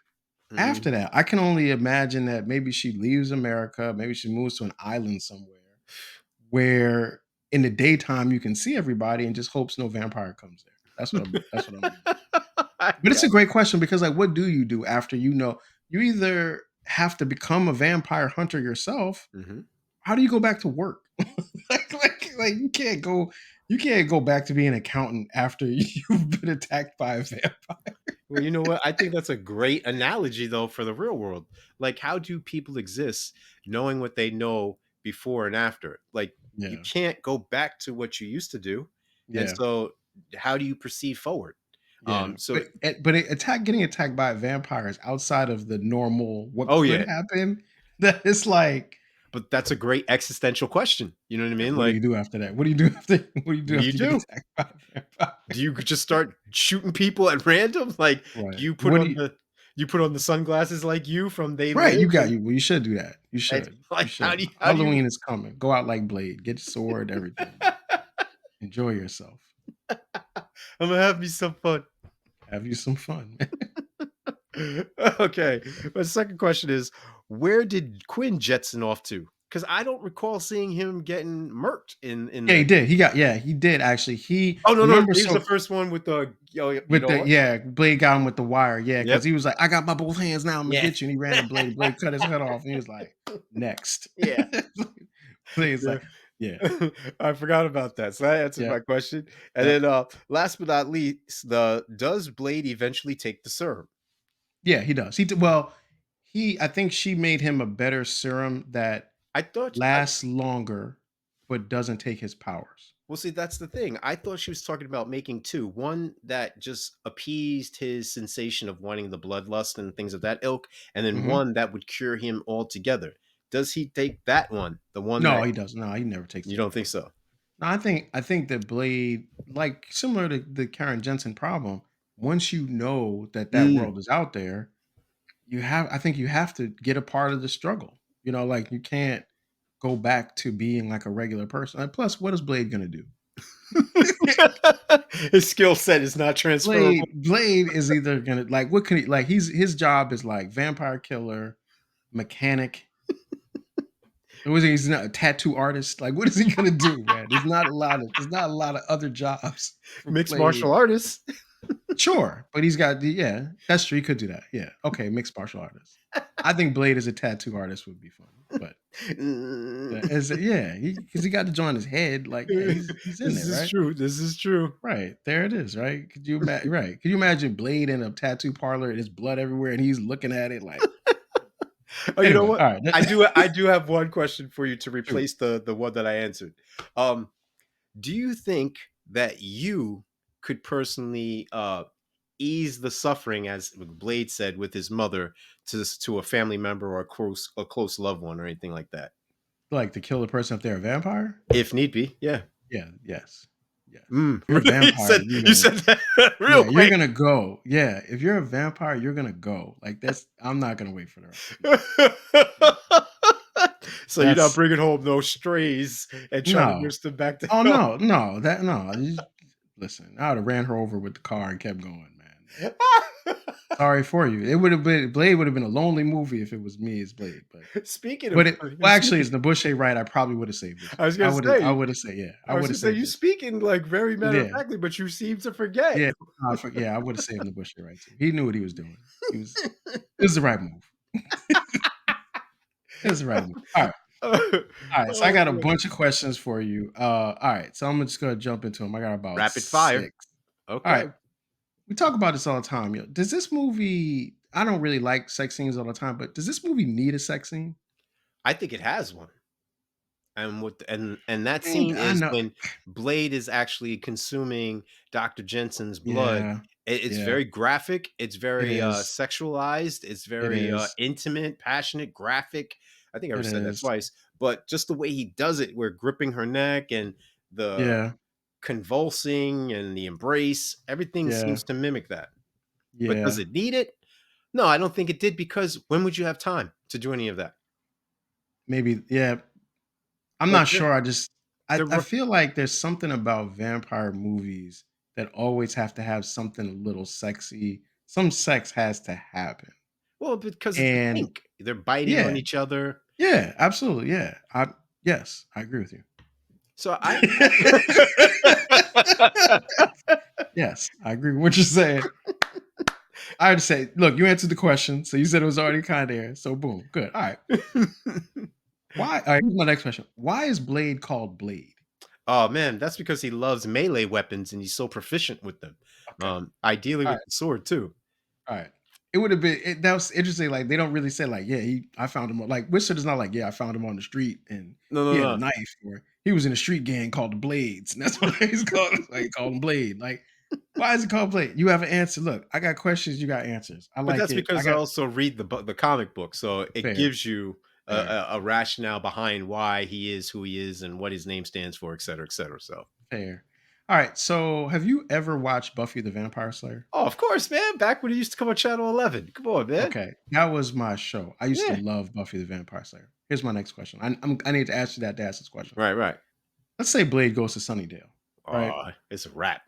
after Mhm. that? I can only imagine that maybe she leaves America, maybe she moves to an island somewhere where in the daytime you can see everybody and just hopes no vampire comes there. That's what I'm thinking. I But it's got a great question because like what do you do after you know you either have to become a vampire hunter yourself. Mhm. How do you go back to work? like you can't go back to being an accountant after you've been attacked by a vampire. Well, you know what? I think that's a great analogy, though, for the real world. Like, how do people exist knowing what they know before and after? Like, You Yeah. can't go back to what you used to do. And Yeah. so how do you proceed forward? Yeah. So Getting attacked by vampires outside of the normal what oh could yeah, happen, that is like, but that's a great existential question. You know what I yeah, mean? what do you Like, do after that? What do you do after what do you do what do you after you get do? attacked by a vampire? Do you just start shooting people at random? Like, do Right. you put What do on you the sunglasses like you from They Right, Live? you should do that. You And should. You like, should. how do you Halloween is coming. Go out like Blade. Get your sword, everything, man. Enjoy yourself. I'm gonna have me some fun. Have you some fun, man. Okay. My second question is, where did Quinn jetson off to? Because I don't recall seeing him getting murked in Yeah, he the. did. He did actually. He Oh no, no, remember he was the so first one with the. Oh, you with know the what? yeah, Blade got him with the wire. Yeah, because Yep. he was like, I got my both hands now, I'm gonna Yeah. get you. And he ran at Blade. Blade cut his head off. And he was like, next. Yeah. Blade's Yeah. like, yeah, I forgot about that. So that answered yeah, my question. And yeah. then last but not least, the does Blade eventually take the serum? Yeah, he does. Well, I think she made him a better serum that I thought lasts longer, but doesn't take his powers. well, see, that's the thing. I thought she was talking about making two. One that just appeased his sensation of wanting the bloodlust and things of that ilk, and then Mhm. one that would cure him altogether. Does he take that one? The one No, that he doesn't. No, he never takes you the don't other think one. so? No, I think that Blade, like similar to the Karen Jensen problem, once you know that that Mm. world is out there, I think you have to get a part of the struggle. Like you can't go back to being like a regular person. And plus, what is Blade gonna do? His skill set is not transferable. Blade is either gonna like what can he like? His job is like vampire killer, mechanic. Was he's not a tattoo artist? Like, what is he gonna do, man? There's not a lot of other jobs for Mixed Blade. martial artist. Sure, but he's got yeah, that's true. He could do that. Yeah, okay, mixed martial artist. I think Blade as a tattoo artist would be fun, but yeah, because he got to join his head. Like, yeah, he's in This there, is right? true. This is true. Right there, it is. Right? Could you imagine? Right? Could you imagine Blade in a tattoo parlor and his blood everywhere, and he's looking at it like, Oh, you know anyway? what? All right, I do have one question for you to shoot. replace the one that I answered. Um, do you think that you could personally ease the suffering, as Blade said, with his mother to a family member or a close loved one or anything like that? Like to kill the person if they're a vampire? If need be, yeah. Yeah. Yes. Yes. Mm. If you're a You vampire, said you said that real yeah, you're quick. gonna go. Yeah, if you're a vampire, you're gonna go. Like that's. I'm not gonna wait for the rest of you. So you're not That's bringing home those strays and trying to no. nurse them back to Oh health. no, no, that no. Listen, I would have ran her over with the car and kept going, man. Sorry for you. It would have been Blade would have been a lonely movie if it was me as Blade, Speaking but of, well, actually, as Nebuchadnezzar Wright, I probably would have saved it I too. was gonna say, I would have said, yeah, I I was would have gonna say, saved you it. speaking like very matter of Yeah, factly, but you seem to forget. yeah, yeah. I would have saved Nebuchadnezzar Wright too. He knew what he was doing. It was the right move. It was the right move. All right. So I Oh got a boy. bunch of questions for you. All right. So I'm just gonna jump into them. I got about Rapid fire. 6. All right. Okay. We talk about this all the time. Does this movie? I don't really like sex scenes all the time, but does this movie need a sex scene? I think it has one. And that And scene I is know. when Blade is actually consuming Dr. Jensen's blood. Yeah. It's Yeah. very graphic. It's It very is. sexualized. It's It very is. intimate, passionate, graphic. I think I It ever said that is. twice. But just the way he does it, we're gripping her neck and the Yeah. convulsing and the embrace, everything Yeah. seems to mimic that. But does Yeah. it need it? No, I don't think it did, because when would you have time to do any of that? Maybe. Yeah. I'm Like not sure. I they're feel like there's something about vampire movies that always have to have something a little sexy. Some sex has to happen. well, because it's a And kink. They're biting on yeah, each other. yeah, absolutely. Yeah. Yes, I agree with you. So I Yes, I agree with what you're saying. I'd say, look, you answered the question. So you said it was already kind of there. So boom, good. All right. Why? All right, here's my next question. Why is Blade called Blade? Oh man, that's because he loves melee weapons and he's so proficient with them. Okay. Ideally All with right. the sword too. All right. It would have been that was interesting. Like they don't really say like, yeah, I found him like Wizard is not like, yeah, I found him on the street and No, he no, had a no. knife or he was in a street gang called the Blades, and that's why he's called. Like, called him Blade. Like, why is it called Blade? You have an answer. Look, I got questions. You got answers. I But like that's it. I because I got also read the comic book, so it fair, gives you fair, a rationale behind why he is who he is and what his name stands for, et cetera, et cetera. So, fair. All right. So, have you ever watched Buffy the Vampire Slayer? oh, of course, man. Back when it used to come on Channel 11. Come on, man. Okay, that was my show. I used to Yeah. love Buffy the Vampire Slayer. Here's my next question. I need to ask you that to ask this question. Right, right. Let's say Blade goes to Sunnydale, right? Oh, it's a wrap.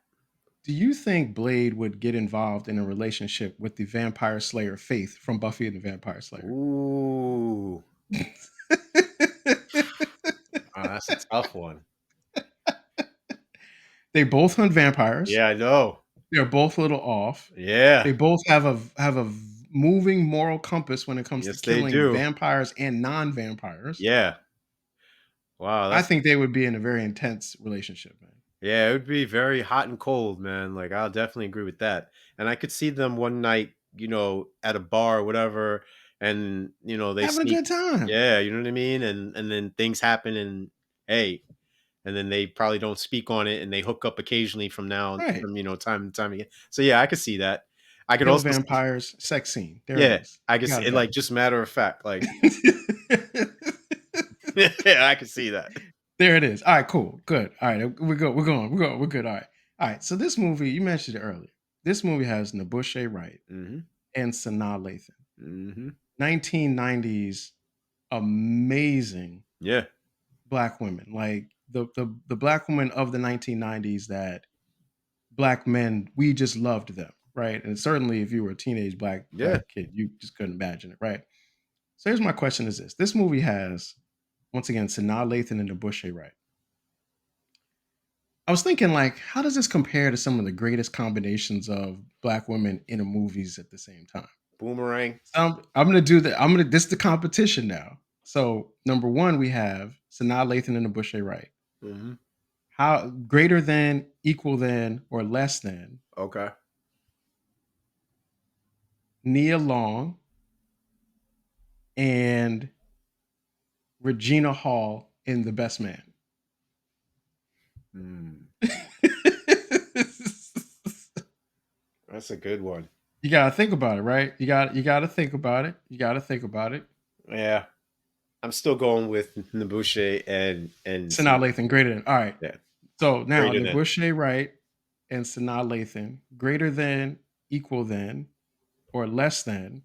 Do you think Blade would get involved in a relationship with the Vampire Slayer Faith from Buffy and the Vampire Slayer? Ooh. Oh, that's a tough one. They both hunt vampires. Yeah, I know. They're both a little off. Yeah. They both have a moving moral compass when it comes to Yes, they killing do. vampires and non-vampires. Yeah. Wow, I that's think they would be in a very intense relationship, man. yeah, it would be very hot and cold, man. Like I'll definitely agree with that. And I could see them one night, at a bar or whatever, and they Having a sneak. good time. Yeah, you know what I mean? And then things happen and hey, and then they probably don't speak on it and they hook up occasionally Right. from time to time again. So yeah, I could see that. I could Kill also vampires, sex scene. There it yeah, is. I You could got see it it back. like just matter of fact, like yeah, I could see that. There it is. All right, cool. Good. All right, we're good. We're going. We're going. We're good. All right. All right. So this movie, you mentioned it earlier. This movie has Nabushe Wright Hmm. and Sanaa Lathan. Hmm. 1990s amazing Yeah. black women. Like the black women of the 1990s that black men, we just loved them, right? And certainly if you were a teenage Yeah. black kid, you just couldn't imagine it, right? So here's my question is this. This movie has once again Sanaa Lathan and Nabushe Wright. I was thinking, like, how does this compare to some of the greatest combinations of black women in a movies at the same time? Boomerang. So I'm gonna do the. I'm gonna. This is the competition now. So number one, we have Sanaa Lathan and Bushe Wright. Hmm. How greater than, equal than, or less than Okay. Nia Long and Regina Hall in The Best Man? Mm, that's a good one. You gotta think about it, right? You gotta think about it. You gotta think about it. Yeah. I'm still going with Nabushe and Sanaa Lathan greater than. All right. yeah, So now greater than. Nabushe Wright and Sanaa Lathan greater than, equal than, or less than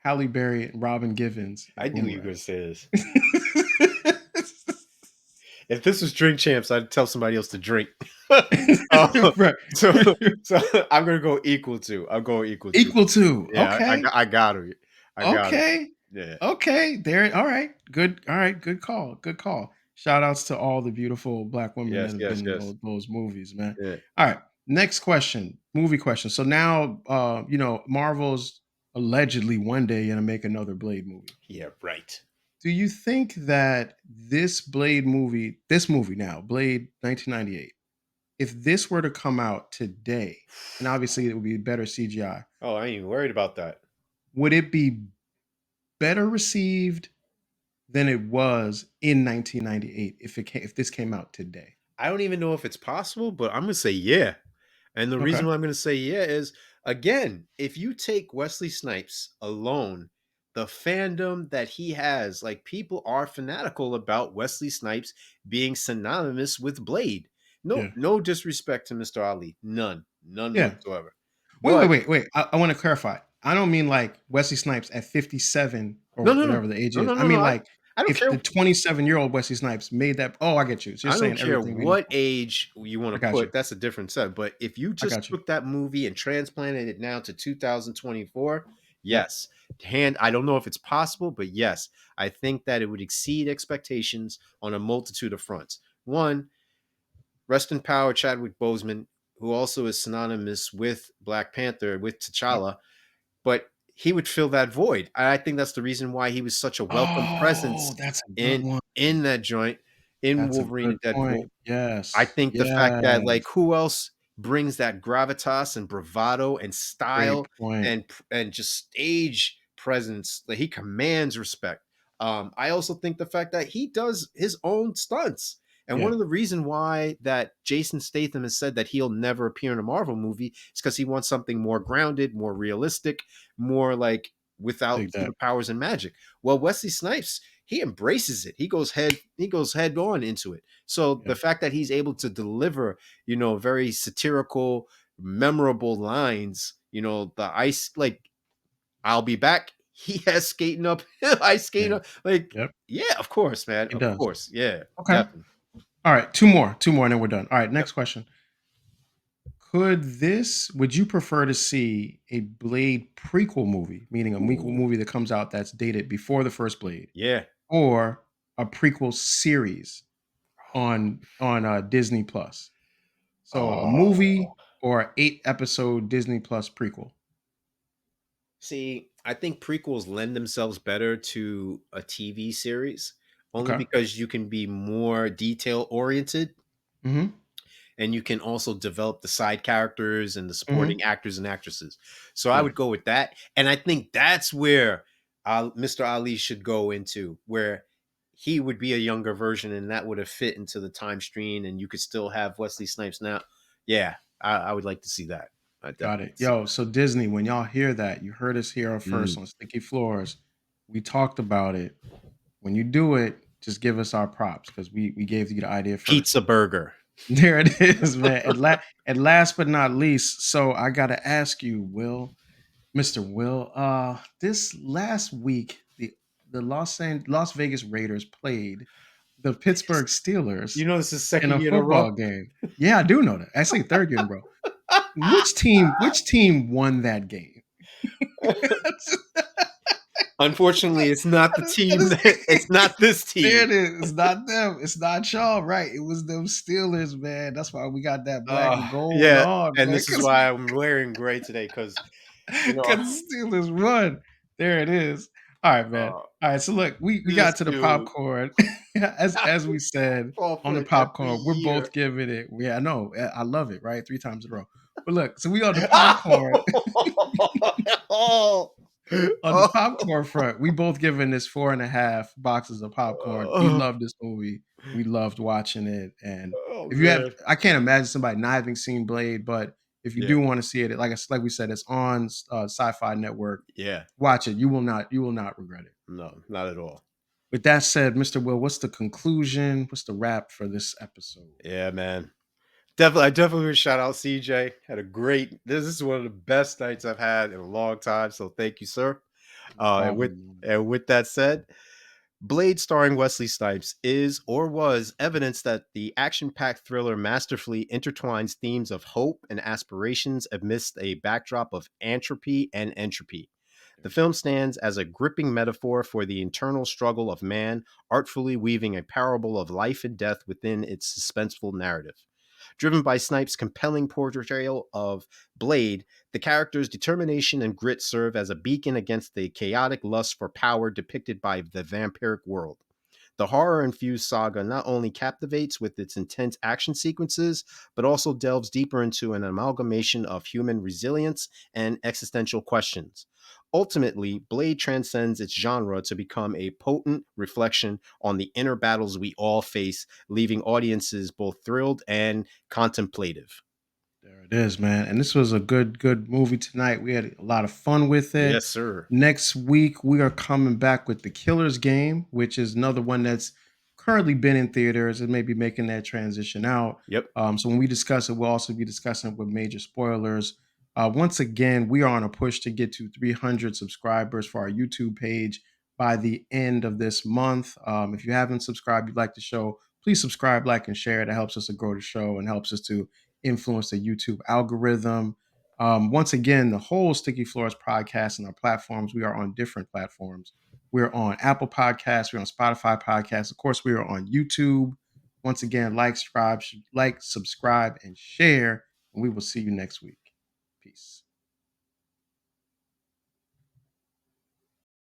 Halle Berry and Robin Givens I and knew you were Boomerang. going to say this. If this was Drink Champs, I'd tell somebody else to drink. Uh, Right. so, so I'm gonna go equal to. I'm going equal to. Equal to. Yeah, Okay. I got it. I got it. Okay. Yeah. Okay. There. All right. Good. All right. Good call. Good call. Shout outs to all the beautiful black women that Yes. have Yes. been in Yes. those movies, man. Yeah. All right. Next question. Movie question. So now Marvel's allegedly one day gonna make another Blade movie. Yeah. Right. Do you think that this movie now, Blade 1998, if this were to come out today, and obviously it would be better CGI, Oh, I ain't even worried about that. would it be better received than it was in 1998 if this came out today? I don't even know if it's possible, but I'm gonna say yeah. And the Okay. reason why I'm gonna say yeah is again, if you take Wesley Snipes alone, the fandom that he has, like people are fanatical about Wesley Snipes being synonymous with Blade. No, Yeah. no disrespect to Mr. Ali. None. None Yeah. whatsoever. Wait, wait, But wait, wait. I want to clarify. I don't mean like Wesley Snipes at 57 no, or no, no. whatever the age No, is. no, I no, no. mean like I don't if care. the 27-year-old Wesley Snipes made that. Oh, I get you. So you're I don't saying care everything we know. what age you want I to got you. put, that's a different set. But if you I just got you. took that movie and transplanted it now to 2024, Yep. yes. I don't know if it's possible, but yes, I think that it would exceed expectations on a multitude of fronts. One, rest in power, Chadwick Boseman, who also is synonymous with Black Panther, with Yep. T'Challa, but he would fill that void. I think that's the reason why he was such a welcome Oh, presence that's a good in one. in that joint in That's a Wolverine good and Deadpool. point. I Yes. think the fact that Yes. like who else brings that gravitas and bravado and Great style point. and just stage presence, like he commands respect. I also think the fact that he does his own stunts. And one Yeah, of the reasons why that Jason Statham has said that he'll never appear in a Marvel movie is because he wants something more grounded, more realistic, more like without dig that. superpowers and magic. Well, Wesley Snipes, he embraces it. He goes head on into it. So Yeah, the fact that he's able to deliver, very satirical, memorable lines, the ice like I'll be back. He has skating up, ice skating yeah, up. Like, yep, yeah, of course, man. he Of does. course. Yeah, Okay. definitely. All right, two more, and then we're done. All right, Yep. next question. Would you prefer to see a Blade prequel movie, meaning a prequel Ooh. movie that comes out that's dated before the first Blade, Yeah. or a prequel series on Disney Plus? So a Oh. movie or an 8 episode Disney Plus prequel. See, I think prequels lend themselves better to a TV series only Okay. because you can be more detail oriented Mm-hmm. and you can also develop the side characters and the Mm-hmm. supporting actors and actresses. So I Yeah. would go with that, and I think that's where Mr. Ali should go into, where he would be a younger version, and that would have fit into the time stream, and you could still have Wesley Snipes now. Yeah, I would like to see that. I Got definitely it. see Yo, so Disney, when y'all hear that, you heard us here that. first on Sticky Floors. We talked about it. When you do it, just give us our props because we gave you the idea first. Pizza burger. There it is, man. And last but not least, so I gotta ask you, Mr. Will, this last week, the Las Vegas Raiders played the Pittsburgh Steelers You know this is in second a year in a row. football game. Yeah, I do know that. Actually, third game, bro. Which team won that game? Unfortunately, it's not the That team is- that it's not this there team. it is. It's not them. It's not y'all, right? It was them Steelers, man. That's why we got that black and gold Yeah, on, and man. this is why I'm wearing gray today because you know, Because Steelers won. There it is. All right, man. uh, All right, so look, we this got to the dude popcorn. as we said fall on for the it every popcorn, we're year. both giving it. Yeah, I know. I love it. Right, 3 times in a row. But look, so we on the popcorn. Oh, On the popcorn front, we both given this 4.5 boxes of popcorn. We oh, love this movie. We loved watching it. And oh if you have, man, I can't imagine somebody not having seen Blade, but if you yeah, do want to see it, like we said, it's on Sci-Fi Network. yeah, Watch it. You will not regret it. no, not at all. With that said, Mr. Will, what's the conclusion? What's the wrap for this episode? Yeah, man. Definitely, I definitely would shout out CJ. Had a great. This is one of the best nights I've had in a long time. So thank you, sir. No And with problem, man. that said, Blade, starring Wesley Snipes, is or was evidence that the action packed thriller masterfully intertwines themes of hope and aspirations amidst a backdrop of entropy and entropy. The film stands as a gripping metaphor for the internal struggle of man, artfully weaving a parable of life and death within its suspenseful narrative. Driven by Snipes' compelling portrayal of Blade, the character's determination and grit serve as a beacon against the chaotic lust for power depicted by the vampiric world. The horror infused saga not only captivates with its intense action sequences, but also delves deeper into an amalgamation of human resilience and existential questions. Ultimately, Blade transcends its genre to become a potent reflection on the inner battles we all face, leaving audiences both thrilled and contemplative. There it is, man. And this was a good movie tonight. We had a lot of fun with it. Yes, sir. Next week, we are coming back with The Killer's Game, which is another one that's currently been in theaters and maybe making that transition out. Yep. So when we discuss it, we'll also be discussing it with major spoilers. Once again, we are on a push to get to 300 subscribers for our YouTube page by the end of this month. If you haven't subscribed, you'd like the show, please subscribe, like, and share. That helps us to grow the show and helps us to influence the YouTube algorithm. Once again, the whole Sticky Floors podcast and our platforms, we are on different platforms. We're on Apple Podcasts, we're on Spotify Podcasts. Of course, we are on YouTube. Once again, like, subscribe, and share. And we will see you next week. Peace.